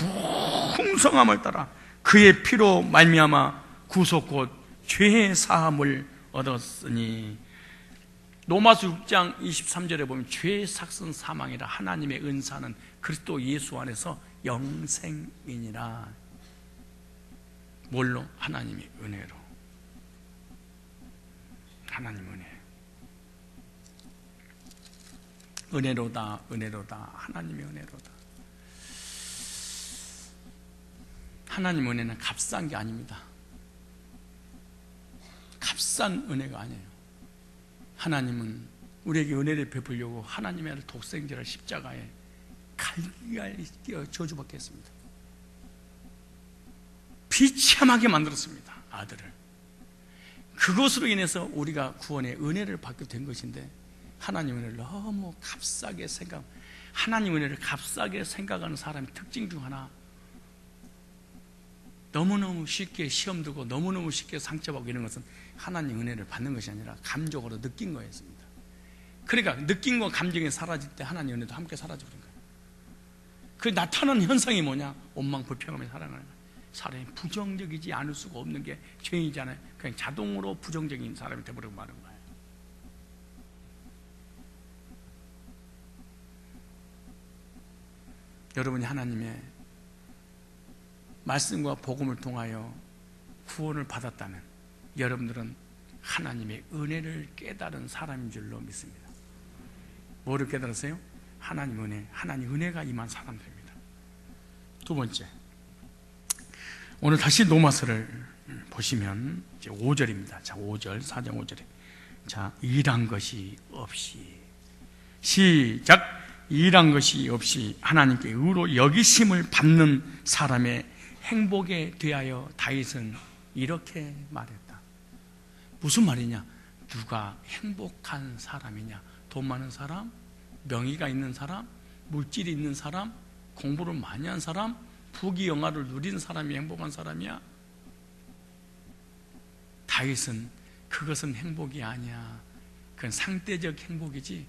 풍성함을 따라 그의 피로 말미암아 구속 곧 죄의 사함을 얻었으니. 로마서 6장 23절에 보면 죄의 삭은 사망이라 하나님의 은사는 그리스도 예수 안에서 영생이니라. 뭘로? 하나님의 은혜로. 하나님 은혜. 은혜로다, 은혜로다, 하나님의 은혜로다. 하나님 은혜는 값싼 게 아닙니다. 값싼 은혜가 아니에요. 하나님은 우리에게 은혜를 베풀려고 하나님의 아들 독생자를 십자가에 갈기갈기 뛰어 저주받겠습니다. 비참하게 만들었습니다. 아들을. 그것으로 인해서 우리가 구원의 은혜를 받게 된 것인데, 하나님 은혜를 너무 값싸게 하나님 은혜를 값싸게 생각하는 사람의 특징 중 하나, 너무너무 쉽게 시험 두고 너무너무 쉽게 상처받고 이런 것은 하나님 은혜를 받는 것이 아니라 감정으로 느낀 거였습니다. 그러니까 느낀 거 감정이 사라질 때 하나님 은혜도 함께 사라져버린 거예요. 그 나타나는 현상이 뭐냐? 원망, 불평하며 살아가는 거예요. 사람이 부정적이지 않을 수가 없는 게 죄인이잖아요. 그냥 자동으로 부정적인 사람이 되어버리고 마는 거예요. 여러분이 하나님의 말씀과 복음을 통하여 구원을 받았다면 여러분들은 하나님의 은혜를 깨달은 사람인 줄로 믿습니다. 뭐를 깨달았어요? 하나님 은혜가 임한 사람들입니다. 두 번째, 오늘 다시 로마서를 보시면 이제 5절입니다. 자, 5절, 4장 5절에 자, 일한 것이 없이, 시작. 일한 것이 없이 하나님께 의로 여기심을 받는 사람의 행복에 대하여 다윗은 이렇게 말했다. 무슨 말이냐? 누가 행복한 사람이냐? 돈 많은 사람? 명의가 있는 사람? 물질이 있는 사람? 공부를 많이 한 사람? 부귀영화를 누린 사람이 행복한 사람이야? 다윗은 그것은 행복이 아니야. 그건 상대적 행복이지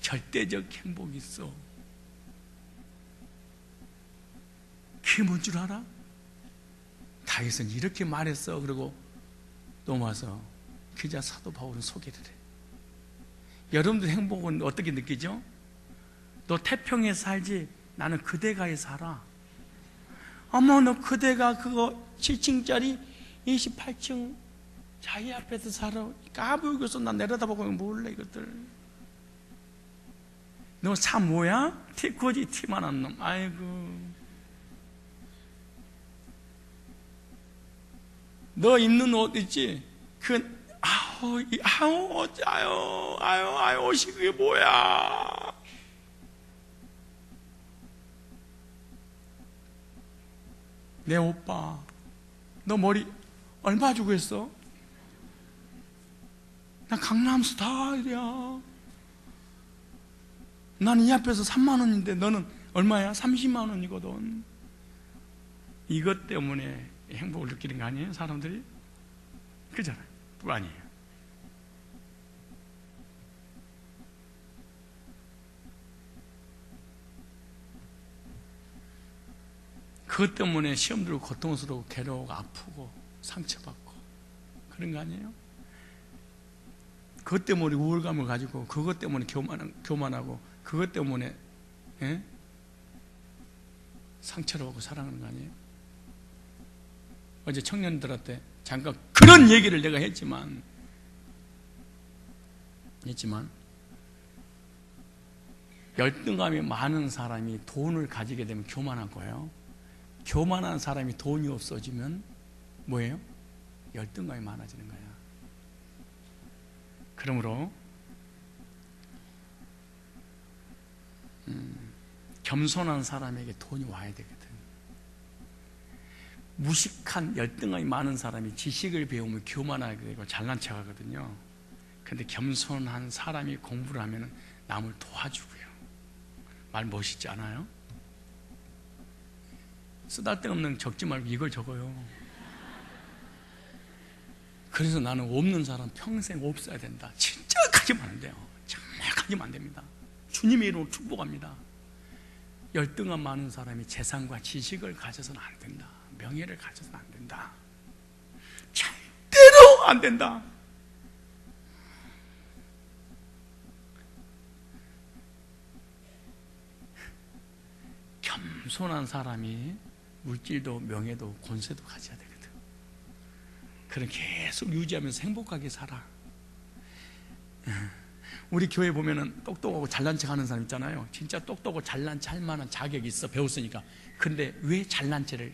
절대적 행복이 있어. 그게 뭔 줄 알아? 다윗은 이렇게 말했어. 그리고 넘어와서 기자 사도 바울은 소개를 해. 여러분들 행복은 어떻게 느끼죠? 너 태평에 살지? 나는 그대가에 살아. 어머, 너 그대가 그거 7층짜리 28층 자기 앞에서 살아. 까불고서 나 내려다보고 몰래 이것들. 너 차 뭐야? 티코지 티만한 놈. 아이고. 너 입는 옷 있지? 옷이 그게 뭐야? 내 오빠, 너 머리 얼마 주고 했어? 나 강남 스타일이야. 나는 이 앞에서 3만 원인데 너는 얼마야? 30만 원이거든. 이것 때문에 행복을 느끼는 거 아니에요? 사람들이? 그잖아요. 그거 아니에요. 그것 때문에 시험 들고 고통스러우고 괴로우고 아프고 상처받고 그런 거 아니에요? 그것 때문에 우울감을 가지고 그것 때문에 교만하고 그것 때문에 상처를 받고 살아가는 거 아니에요? 어제 청년들한테 잠깐 그런 얘기를 내가 했지만 열등감이 많은 사람이 돈을 가지게 되면 교만한 거예요. 교만한 사람이 돈이 없어지면 뭐예요? 열등감이 많아지는 거야. 그러므로 겸손한 사람에게 돈이 와야 되거든. 무식한 열등감이 많은 사람이 지식을 배우면 교만하게 되고 잘난 척하거든요. 그런데 겸손한 사람이 공부를 하면 남을 도와주고요. 말 멋있지 않아요? 쓰잘데없는 적지 말고 이걸 적어요. 그래서 나는 없는 사람 평생 없어야 된다. 진짜 가지면 안 돼요. 정말 가지면 안 됩니다. 주님의 이름으로 축복합니다. 열등감 많은 사람이 재산과 지식을 가져서는 안 된다. 명예를 가져서는 안 된다. 절대로 안 된다. 겸손한 사람이 물질도 명예도 권세도 가져야 되거든. 그럼 계속 유지하면서 행복하게 살아. 우리 교회 보면은 똑똑하고 잘난 척 하는 사람 있잖아요. 진짜 똑똑하고 잘난 척 할 만한 자격이 있어. 배웠으니까. 근데 왜 잘난 척을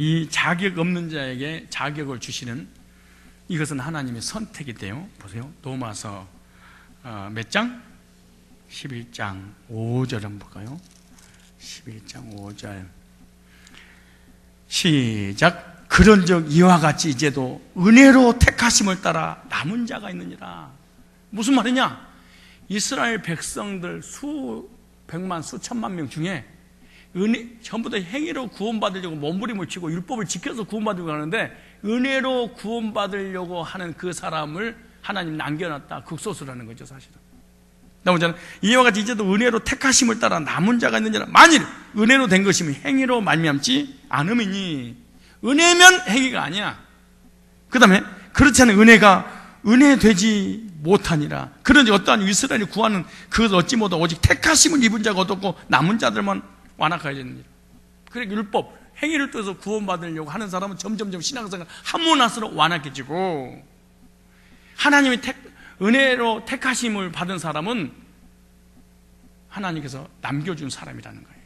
이 자격 없는 자에게 자격을 주시는, 이것은 하나님의 선택이 돼요. 보세요. 로마서 몇 장? 11장 5절 한번 볼까요? 11장 5절 시작. 그런즉 이와 같이 이제도 은혜로 택하심을 따라 남은 자가 있느니라. 무슨 말이냐? 이스라엘 백성들 수백만 수천만 명 중에 전부 다 행위로 구원받으려고 몸부림을 치고 율법을 지켜서 구원받으려고 하는데, 은혜로 구원받으려고 하는 그 사람을 하나님 남겨놨다. 극소수라는 거죠, 사실은. 나오잖아요. 이와 같이 이제도 은혜로 택하심을 따라 남은 자가 있느니라. 만일 은혜로 된 것이면 행위로 말미암지 않음이니. 은혜면 행위가 아니야. 그 다음에 그렇지 않은 은혜가 은혜 되지 못하니라. 그런지 어떠한 이스라엘이 구하는 그것 얻지 못하 오직 택하심을 입은 자가 얻었고 남은 자들만 완악하여 되느니라. 그러니까 율법, 행위를 통해서 구원받으려고 하는 사람은 점점점 신앙생활 하모나스로 완악해지고, 하나님의 은혜로 택하심을 받은 사람은 하나님께서 남겨준 사람이라는 거예요.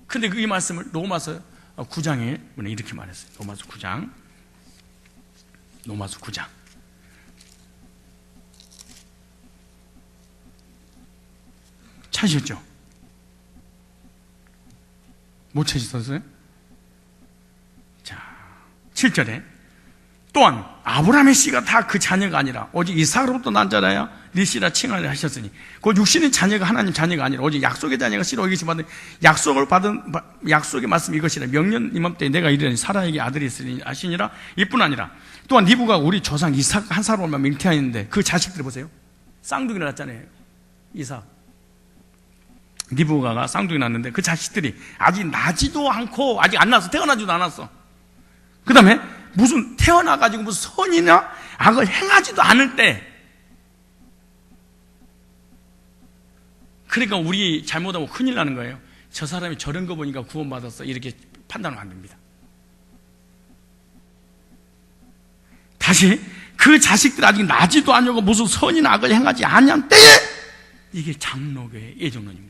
근데 이 말씀을 로마서 9장에 이렇게 말했어요. 로마서 9장. 찾으셨죠? 못 찾으셨어요? 자, 7절에 또한 아브라함의 씨가 다 그 자녀가 아니라 오직 이삭으로부터 난 자라야 네 씨라 칭하려 하셨으니, 그 육신의 자녀가 하나님 자녀가 아니라 오직 약속의 자녀가 씨로 이것이 받은 약속의 말씀 이것이라. 명년 이맘때 내가 이르니 사라에게 아들이 있으니 아시니라. 이뿐 아니라 또한 니부가 우리 조상 이삭 한 사람만 맹태하였는데 그 자식들 보세요. 쌍둥이 낳았잖아요. 이삭. 니부가가 쌍둥이 낳았는데 그 자식들이 아직 나지도 않고, 아직 안 낳았어. 태어나지도 않았어. 그 다음에 무슨 태어나가지고 무슨 선이나 악을 행하지도 않을 때, 그러니까 우리 잘못하고 큰일 나는 거예요. 저 사람이 저런 거 보니까 구원받았어, 이렇게 판단하면 안 됩니다. 다시, 그 자식들 아직 나지도 않고 무슨 선이나 악을 행하지 않은 때에, 이게 장로교의 예정론입니다.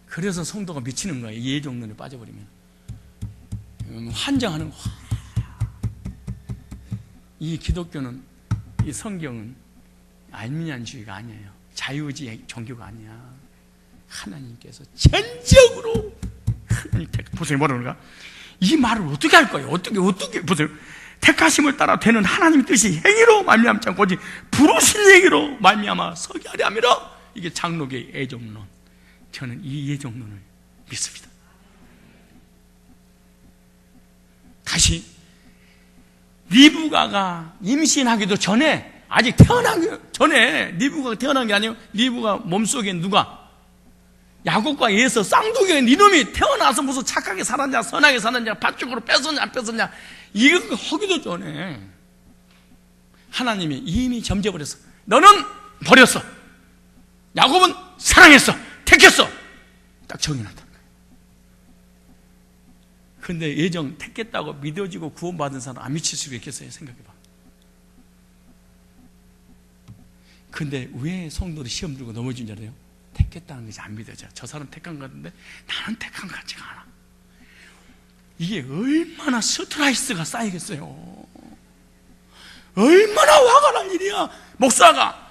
그래서 성도가 미치는 거예요. 예정론에 빠져버리면. 환장하는 거. 이 기독교는, 이 성경은 알미니안주의가 아니에요. 자유의지 종교가 아니야. 하나님께서 전적으로 보세요. 뭐라 그런가? 이 말을 어떻게 할 거예요? 어떻게 보세요. 택하심을 따라 되는 하나님의 뜻이 행위로 말미암지 않고 오직 부르신 얘기로 말미암아 서게 하려 함이라. 이게 장로교의 예정론. 저는 이 예정론을 믿습니다. 다시, 리브가가 임신하기도 전에, 아직 태어나기 전에, 리브가가 태어난 게 아니에요. 리브가 몸속에 누가? 야곱과 에서 쌍둥이인 이놈이 태어나서 무슨 착하게 살았냐, 선하게 살았냐, 밭쪽으로 뺏었냐, 안 뺏었냐, 이거 하기도 전에 하나님이 이미 점져버렸어. 너는 버렸어. 야곱은 사랑했어. 택했어. 딱 정해놨다. 근데 예정 택했다고 믿어지고 구원받은 사람 안 미칠 수 있겠어요? 생각해봐. 근데 왜 성도를 시험 들고 넘어진 줄 알아요? 택했다는 것이 안 믿어져. 저 사람 택한 것 같은데 나는 택한 것 같지가 않아. 이게 얼마나 스트레스가 쌓이겠어요. 얼마나 화가 날 일이야. 목사가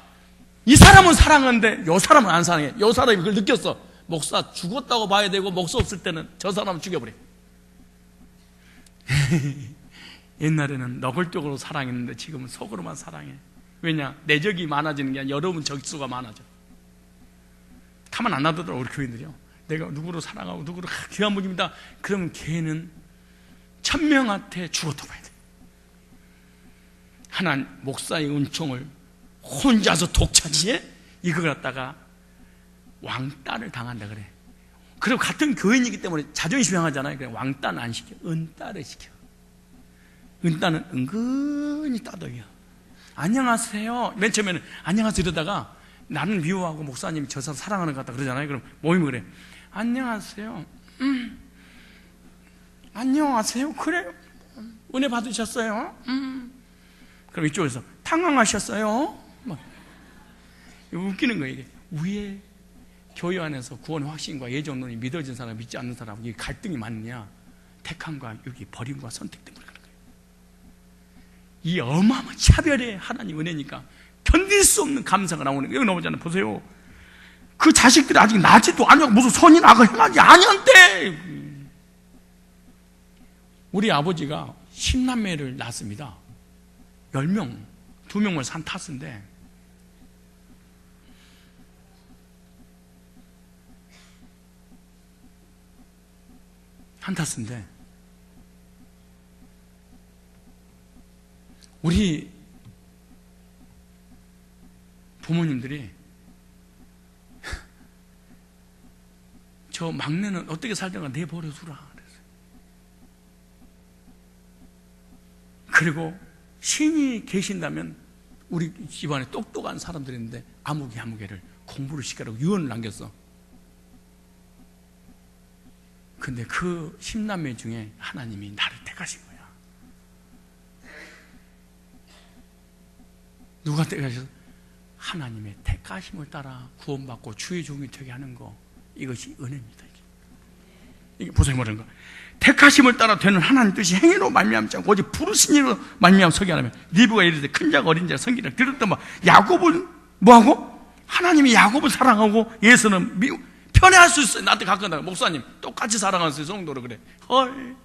이 사람은 사랑하는데 이 사람은 안 사랑해. 이 사람이 그걸 느꼈어. 목사 죽었다고 봐야 되고, 목사 없을 때는 저 사람은 죽여버려. 옛날에는 너굴적으로 사랑했는데 지금은 속으로만 사랑해. 왜냐? 내적이 많아지는 게 아니라 여러분 적수가 많아져. 가만 안 놔두더라고 우리 교인들이요. 내가 누구를 사랑하고 누구를 귀한 분입니다. 그러면 걔는 1000명한테 죽었다고 봐야 돼. 하나님 목사의 은총을 혼자서 독차지해? 이거 갖다가 왕따를 당한다 그래. 그리고 같은 교인이기 때문에 자존심 상하잖아요. 그래, 왕따는 안 시켜. 은따를 시켜. 은따는 은근히 따덕이야. 안녕하세요. 맨 처음에는 안녕하세요 이러다가 나는 미워하고 목사님이 저 사람 사랑하는 것 같다 그러잖아요. 그럼 모이면 그래. 안녕하세요. 안녕하세요. 그래요. 은혜 받으셨어요? 그럼 이쪽에서 당황하셨어요? 막 웃기는 거예요. 이게 위에 교회 안에서 구원의 확신과 예정론이 믿어진 사람, 믿지 않는 사람, 이게 갈등이 많냐? 택함과 여기 버림과 선택 때문에 그런 거예요. 이 어마어마한 차별의 하나님 은혜니까 견딜 수 없는 감사가 나오는 거예요. 여기 나오잖아요. 보세요. 그 자식들이 아직 나지도 아니고 무슨 손이 나가 행하지 아니한테. 우리 아버지가 10남매를 낳았습니다. 10명, 2명을 산 탔는데 한타스인데 우리 부모님들이 저 막내는 어떻게 살다가 내버려 두라 그랬어요. 그리고 신이 계신다면 우리 집안에 똑똑한 사람들이 있는데 아무개를 공부를 시키라고 유언을 남겼어. 근데 그 10남매 중에 하나님이 나를 택하신 거야. 누가 택하셔서? 하나님의 택하심을 따라 구원받고 주의 종이 되게 하는 거, 이것이 은혜입니다. 이게 보세요, 뭐라는 거. 택하심을 따라 되는 하나님 뜻이 행위로 말미암지 않고 오직 부르신 이로 말미암아 서게 하라면, 리브가 이르되 큰 자가 어린 자가 성기를 들었던 말, 야곱은 뭐하고? 하나님이 야곱을 사랑하고 예수는 편애할 수 있어요. 나한테 가까이 나가. 목사님 똑같이 사랑할 수 있어요. 성도로 그래. 헐.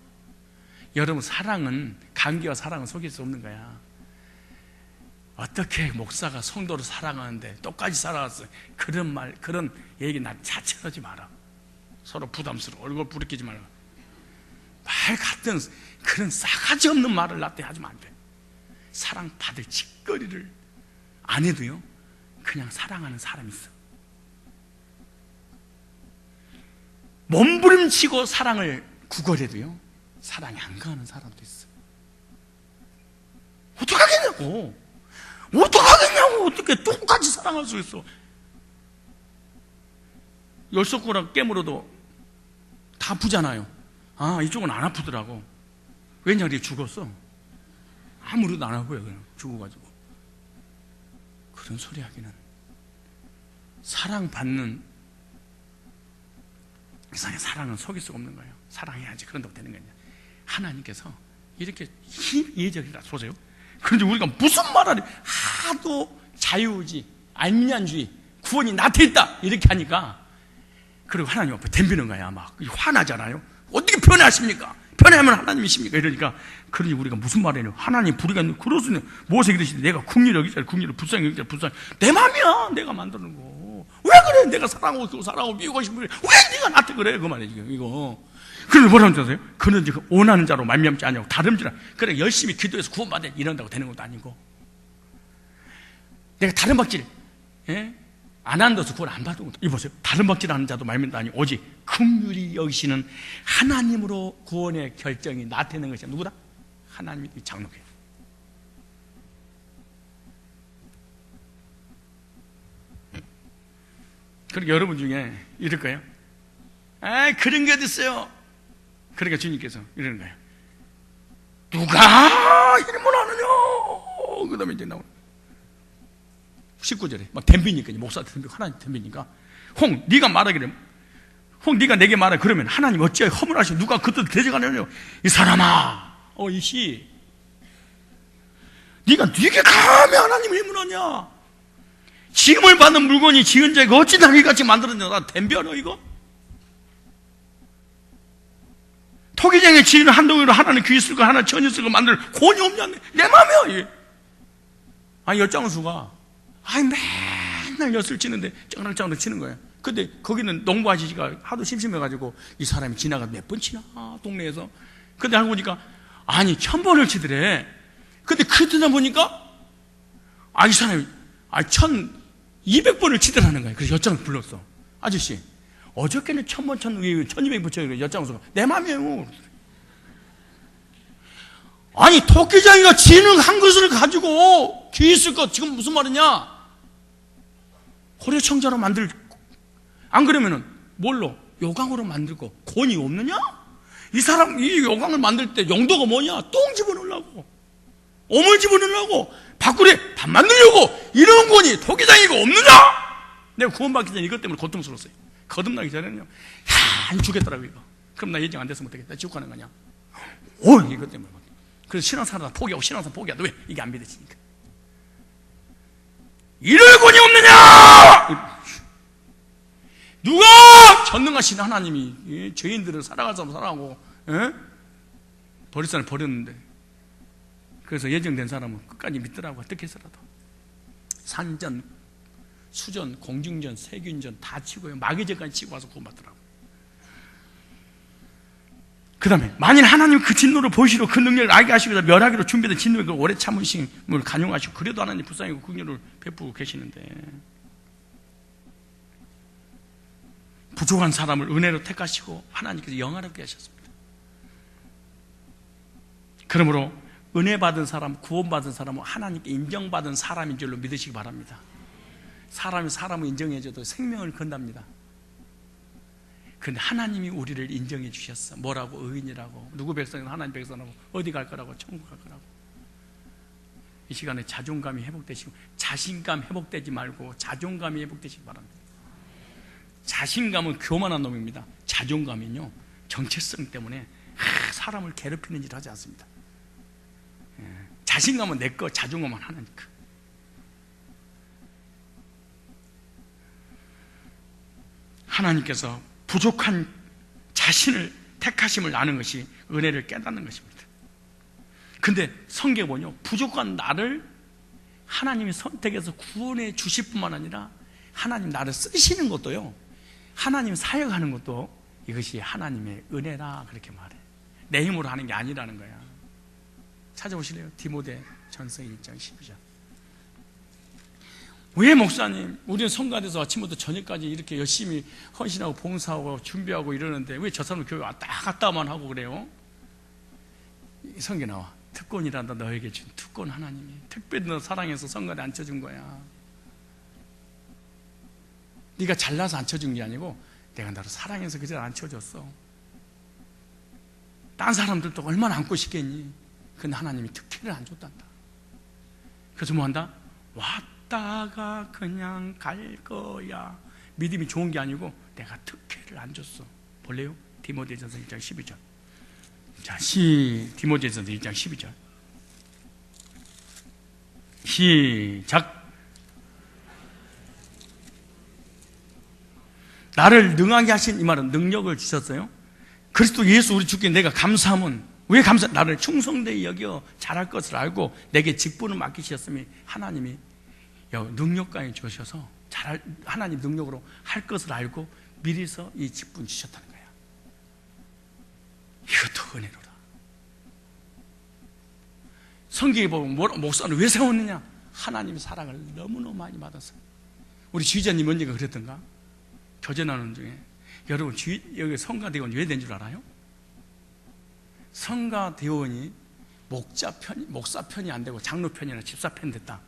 여러분, 사랑은, 관계와 사랑은 속일 수 없는 거야. 어떻게 목사가 성도를 사랑하는데 똑같이 살아왔어요? 그런 말, 그런 얘기 나 자체하지 마라. 서로 부담스러워. 얼굴 부르키지 말라. 말 같은 그런 싸가지 없는 말을 나한테 하지면 안 돼. 사랑받을 짓거리를 안 해도요, 그냥 사랑하는 사람이 있어. 몸부림치고 사랑을 구걸해도요, 사랑이 안 가는 사람도 있어. 어떡하겠냐고. 어떻게 똑같이 사랑할 수 있어. 열쇠고랑 깨물어도 다 아프잖아요. 아, 이쪽은 안 아프더라고. 왜냐면 죽었어. 아무래도 안 아파요. 그냥 죽어가지고. 그런 소리 하기는, 사랑받는 이상하게 사랑은 속일 수가 없는 거예요. 사랑해야지 그런다고 되는 거냐. 하나님께서 이렇게 예적이라 보세요. 그런데 우리가 무슨 말을 하도 자유주의, 알미니안주의, 구원이 나한테 있다 이렇게 하니까, 그리고 하나님 앞에 덤비는 거야. 막 화나잖아요. 어떻게 편애하십니까? 편애하면 하나님이십니까? 이러니까, 그러니 우리가 무슨 말이에요? 하나님 부리가 그러시네. 모세가 이러시는데 내가 국리를 여기자, 국리를 불쌍히 여기자, 불쌍히. 내 맘이야. 내가 만드는 거. 왜 그래? 내가 사랑하고 미우고 싶은 왜 네가 나한테 그래? 그 말이야 지금 이거. 그런데 뭐라는 줄 아세요? 그는 지금 원하는 자로 말미암지 아니하고 다름질하. 그래 열심히 기도해서 구원받아 이런다고 되는 것도 아니고, 내가 다른 박질 안 한다서 구원 안 받은 것도, 이보세요. 다른 박질하는 자도 말미암도 아니고 오직 긍휼히 여기시는 하나님으로 구원의 결정이 나타내는 것이 누구다? 하나님이 장로교회. 그러니까 여러분 중에 이럴 거예요. 아, 그런 게 어딨어요. 그러니까 주님께서 이러는 거예요. 누가 힘을 하느냐. 그 다음에 이제 나오는 19절에 막 덤비니까, 목사한테 덤비고 하나님 덤비니까, 네가 말하기를, 네가 내게 말하. 그러면 하나님 어찌하여 허물하시고 누가 그것도 대적하느냐. 이 사람아, 이씨, 네가 감히 하나님을 힘을하냐. 지음을 받는 물건이 지은 자가 어찌 나귀같이 만들었냐. 나 덤벼 너 이거. 토기장에 지은 한 덩이로 하나는 귀 쓸 거, 하나는 천이 쓸 거 만들 권이 없냐. 내 맘이야. 엿장수가 맨날 엿을 치는데 짱랑짱랑 치는 거야. 근데 거기는 농부 아저씨가 하도 심심해가지고 이 사람이 지나가 몇 번 치나 동네에서. 근데 알고 보니까 1000번을 치더래. 근데 그러다 보니까 이 사람이 1200번을 치더라는 거야. 그래서 엿장을 불렀어. 아저씨, 어저께는 1000번 쳤는데 1200번 쳤는데 엿장수가 내 맘이에요. 토끼장이가 지는 한 것을 가지고 귀 있을 것, 지금 무슨 말이냐? 고려청자로 안 그러면은 뭘로? 요강으로 만들고 권이 없느냐? 이 사람 이 요강을 만들 때 용도가 뭐냐? 똥 집어넣으려고, 오물 집어넣으려고, 밖으로 밥 만들려고, 이런 권이 토기장이가 없느냐? 내가 구원받기 전에 이것 때문에 고통스러웠어요. 거듭나기 전에는요, 야, 죽겠더라고 이거. 그럼 나 예정 안 됐으면 어떡해? 나 지옥 가는 거냐? 이것 때문에. 그래서 신앙생활 포기하고 신앙생활 포기하다. 왜? 이게 안 믿어지니까. 이럴 권이 없느냐? 누가 전능하신 하나님이 죄인들을 살아갈 사람 살아가고 버릴 사람 버렸는데, 그래서 예정된 사람은 끝까지 믿더라고. 어떻게 해서라도 산전, 수전, 공중전, 세균전 다 치고요, 마귀전까지 치고 와서 구원받더라고. 그 다음에 만일 하나님 그 진노를 보시고 그 능력을 알게 하시고 멸하기로 준비된 진노의 그 오래 참으심을 간용하시고, 그래도 하나님 불쌍히 긍휼을 베푸고 계시는데, 부족한 사람을 은혜로 택하시고 하나님께서 영화롭게 하셨습니다. 그러므로 은혜 받은 사람, 구원받은 사람은 하나님께 인정받은 사람인 줄로 믿으시기 바랍니다. 사람이 사람을 인정해줘도 생명을 건답니다. 그런데 하나님이 우리를 인정해 주셨어. 뭐라고? 의인이라고. 누구 백성은 하나님 백성이라고. 어디 갈 거라고? 천국 갈 거라고. 이 시간에 자존감이 회복되시고, 자신감 회복되지 말고 자존감이 회복되시기 바랍니다. 자신감은 교만한 놈입니다. 자존감은요, 정체성 때문에 사람을 괴롭히는 일을 하지 않습니다. 자신감은 내 거, 자존감은 하나니까. 하나님께서 부족한 자신을 택하심을 아는 것이 은혜를 깨닫는 것입니다. 근데 성경에 보면 부족한 나를 하나님이 선택해서 구원해 주실 뿐만 아니라 하나님 나를 쓰시는 것도요, 하나님 사역하는 것도 이것이 하나님의 은혜라 그렇게 말해. 내 힘으로 하는 게 아니라는 거야. 찾아보실래요? 디모데 전서 1장 12절. 왜 목사님, 우리는 성가대에서 아침부터 저녁까지 이렇게 열심히 헌신하고 봉사하고 준비하고 이러는데 왜 저 사람은 교회 왔다 갔다만 하고 그래요? 성경에 나와. 특권이란다. 너에게 준 특권. 하나님이 특별히 너 사랑해서 성가대 앉혀준 거야. 네가 잘나서 앉혀준 게 아니고 내가 너를 사랑해서 그 자리에 앉혀줬어. 딴 사람들도 얼마나 앉고 싶겠니? 근데 하나님이 특혜를 안 줬단다. 그래서 뭐한다? 왔다가 그냥 갈 거야. 믿음이 좋은 게 아니고 내가 특혜를 안 줬어. 볼래요? 디모데전서 1장 12절. 자, 디모데전서 1장 12절. 시작. 나를 능하게 하신, 이 말은 능력을 주셨어요. 그리스도 예수 우리 주께 내가 감사함은, 왜 감사? 나를 충성되이 여겨 잘할 것을 알고 내게 직분을 맡기셨으니 하나님이 능력까지 주셔서 하나님 능력으로 할 것을 알고 미리서 이 직분 주셨다는 거야. 이것도 은혜로다. 성경에 보면 목사는 왜 세웠느냐? 하나님의 사랑을 너무너무 많이 받았어요. 우리 주의자님 언니가 그랬던가? 교제 나누는 중에, 여러분 여기 성가대원 왜 된 줄 알아요? 성가대원이 목사 편이 안 되고 장로 편이나 집사 편 됐다.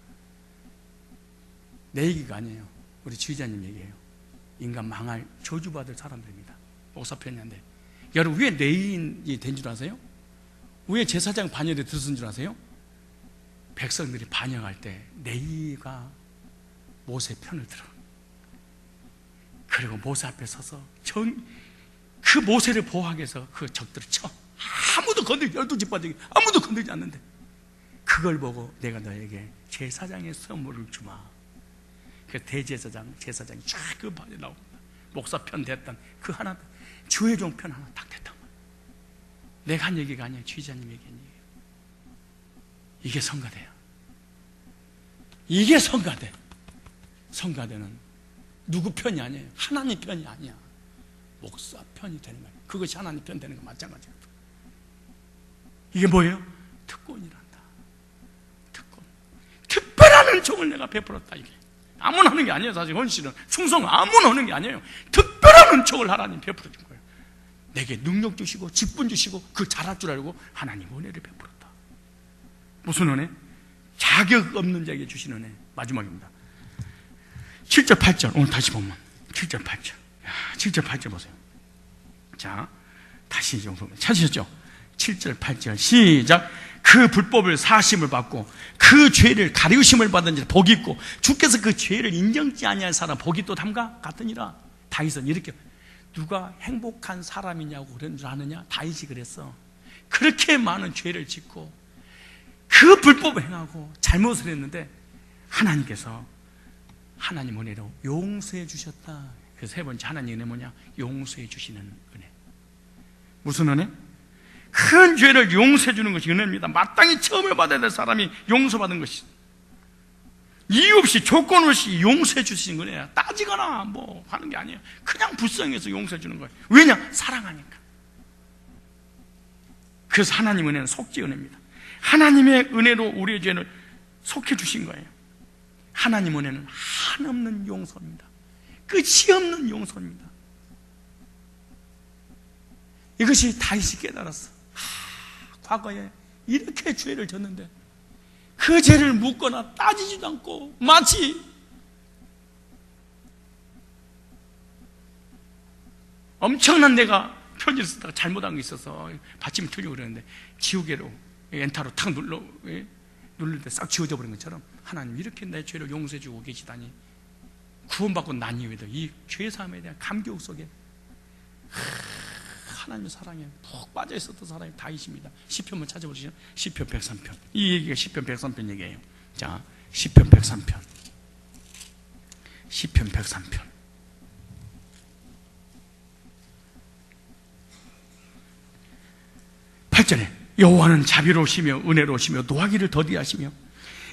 내 얘기가 아니에요. 우리 주의자님 얘기예요. 인간 망할 저주받을 사람들입니다. 목사 편이 안 돼. 여러분 왜 내인이 된 줄 아세요? 왜 제사장 반열에 들었은 줄 아세요? 백성들이 반역할 때 내이가 모세 편을 들어. 그리고 모세 앞에 서서 그 모세를 보호하기 위해서 그 적들을 쳐. 아무도 건들지, 12집 빠지게 아무도 건들지 않는데, 그걸 보고 내가 너에게 제사장의 선물을 주마. 그 대제사장이 쫙 그 반에 나옵니다. 목사 편 됐던 그 하나, 주의 종 편 하나 딱 됐단 말이에요. 내가 한 얘기가 아니에요. 주의자님 얘기한 얘기예요. 이게 성가대야. 이게 성가대. 성가대는 누구 편이 아니에요. 하나님 편이 아니야. 목사 편이 되는 거예요. 그것이 하나님 편 되는 거 마찬가지예요. 이게 뭐예요? 특권이란다. 특권. 특별한 종을 내가 베풀었다. 이게 아무나 하는 게 아니에요. 사실 헌신은, 충성은 아무나 하는 게 아니에요. 특별한 은총을 하나님 베풀어 준 거예요. 내게 능력 주시고 직분 주시고 그 잘할 줄 알고 하나님 은혜를 베풀었다. 무슨 은혜? 자격 없는 자에게 주신 은혜. 마지막입니다. 7절 8절 오늘 다시 보면 7절 8절 7절 8절 보세요. 자, 다시 좀 찾으셨죠? 7절 8절 시작. 그 불법을 사심을 받고 그 죄를 가리우심을 받은 자 복이 있고, 주께서 그 죄를 인정지 아니할 사람 복이 또 담가 같으니라. 다윗은 이렇게, 누가 행복한 사람이냐고 그런 줄 아느냐? 다윗이 그랬어. 그렇게 많은 죄를 짓고 그 불법을 행하고 잘못을 했는데 하나님께서 하나님 은혜로 용서해 주셨다. 그래서 세 번째 하나님 은혜 뭐냐? 용서해 주시는 은혜. 무슨 은혜? 큰 죄를 용서해 주는 것이 은혜입니다. 마땅히 처음에 받아야 될 사람이 용서받은 것이, 이유 없이 조건 없이 용서해 주시는 은혜야. 따지거나 뭐 하는 게 아니에요. 그냥 불쌍해서 용서해 주는 거예요. 왜냐? 사랑하니까. 그래서 하나님 은혜는 속죄 은혜입니다. 하나님의 은혜로 우리의 죄를 속해 주신 거예요. 하나님 은혜는 한없는 용서입니다. 끝이 없는 용서입니다. 이것이 다윗이 깨달았어. 과거에 이렇게 죄를 졌는데 그 죄를 묻거나 따지지도 않고 마치 엄청난 내가 편지를 쓰다가 잘못한 게 있어서 받침이 틀리고 그러는데 지우개로 엔타로 탁 누를 때 싹 지워져 버린 것처럼 하나님 이렇게 내 죄를 용서해 주고 계시다니, 구원받고 난 이후에도 이 죄사함에 대한 감격 속에 하나님의 사랑에 푹 빠져 있었던 사람이 다윗입니다. 시편만 찾아보시죠. 시편 103편. 이 얘기가 시편 103편 얘기예요. 자, 시편 103편. 시편 103편. 8절에 여호와는 자비로우시며 은혜로우시며 노하기를 더디하시며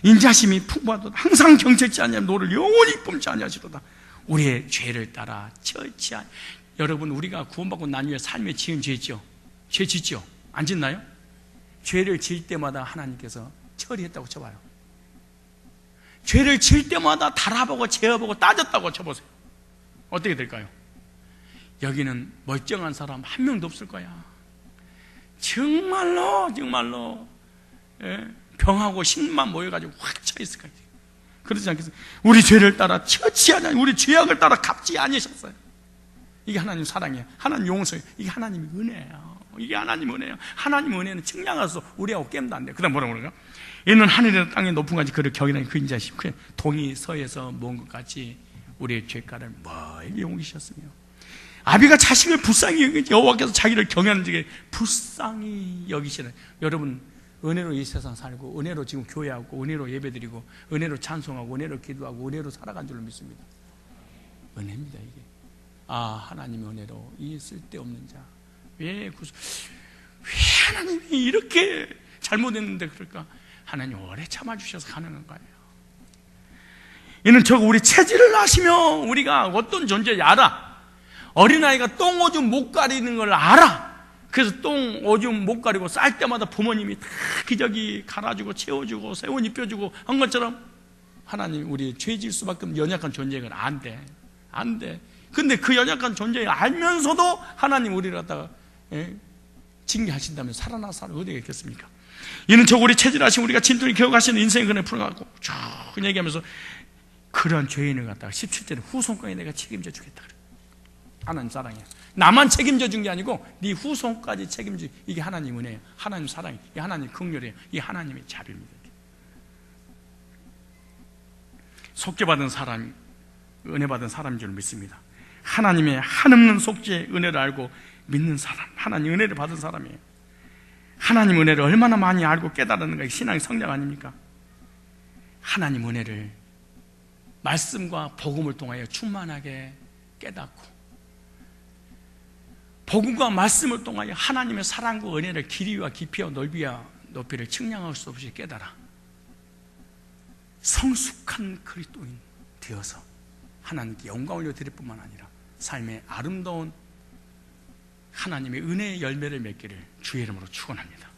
인자심이 풍부하도다. 항상 경책지 아니하며 노를 영원히 뿜지 아니하시도다. 우리의 죄를 따라 처치 아니. 여러분, 우리가 구원받고 난 후에 삶에 지은 죄죠. 죄 짓죠? 안 짓나요? 죄를 지을 때마다 하나님께서 처리했다고 쳐봐요. 죄를 지을 때마다 달아보고 재어보고 따졌다고 쳐보세요. 어떻게 될까요? 여기는 멀쩡한 사람 한 명도 없을 거야. 정말로 병하고 신만 모여가지고 확 차 있을 거예요. 그러지 않겠어요? 우리 죄를 따라 처치하냐, 우리 죄악을 따라 갚지 않으셨어요. 이게 하나님 사랑이에요. 하나님 용서예요. 이게 하나님의 은혜예요. 이게 하나님 은혜예요. 하나님 은혜는 측량해서 우리하고 깨면 안 돼요. 그 다음 뭐라고 그러나? 이는 하늘이나 땅의 높은 가지 그를 격이라는 그 인자심, 동이 서에서 먼 것 같이 우리의 죄가를 멀리 옮기셨으며, 아비가 자식을 불쌍히 여기지 여호와께서 자기를 경외하는 자에게 불쌍히 여기시는. 여러분, 은혜로 이 세상 살고 은혜로 지금 교회하고 은혜로 예배드리고 은혜로 찬송하고 은혜로 기도하고 은혜로 살아간 줄로 믿습니다. 은혜입니다. 이게 하나님의 은혜로 이 쓸데없는 자, 왜 하나님이 이렇게 잘못했는데 그럴까? 하나님 오래 참아주셔서 가능한 거예요. 이는 저거 우리 체질을 아시며 우리가 어떤 존재인지 알아. 어린아이가 똥 오줌 못 가리는 걸 알아. 그래서 똥 오줌 못 가리고 쌀 때마다 부모님이 다 기저귀 갈아주고 채워주고 새옷 입혀주고 한 것처럼 하나님 우리 죄질 수밖에 없는 연약한 존재가 안 돼. 근데 그 연약한 존재를 알면서도 하나님 우리를 갖다가 징계하신다면 살아나서 어디가 있겠습니까? 이는 저 우리 체질하신 우리가 진통이 기억하시는 인생의 근에 풀어가고 쭉 얘기하면서 그런 죄인을 갖다가 17절에 후손까지 내가 책임져 주겠다 그래. 하나님 사랑이야. 나만 책임져 준 게 아니고 네 후손까지 책임져. 이게 하나님 은혜예요. 하나님 사랑이에요. 이게 하나님 긍휼이에요. 이게 하나님의 자비입니다. 속죄받은 사람, 은혜 받은 사람인 줄 믿습니다. 하나님의 한없는 속죄 은혜를 알고 믿는 사람, 하나님 은혜를 받은 사람이에요. 하나님 은혜를 얼마나 많이 알고 깨달았는가. 신앙의 성장 아닙니까? 하나님 은혜를 말씀과 복음을 통하여 충만하게 깨닫고 복음과 말씀을 통하여 하나님의 사랑과 은혜를 길이와 깊이와 넓이와 높이를 측량할 수 없이 깨달아 성숙한 그리스도인 되어서 하나님께 영광 올려드릴 뿐만 아니라 삶의 아름다운 하나님의 은혜의 열매를 맺기를 주의 이름으로 축원합니다.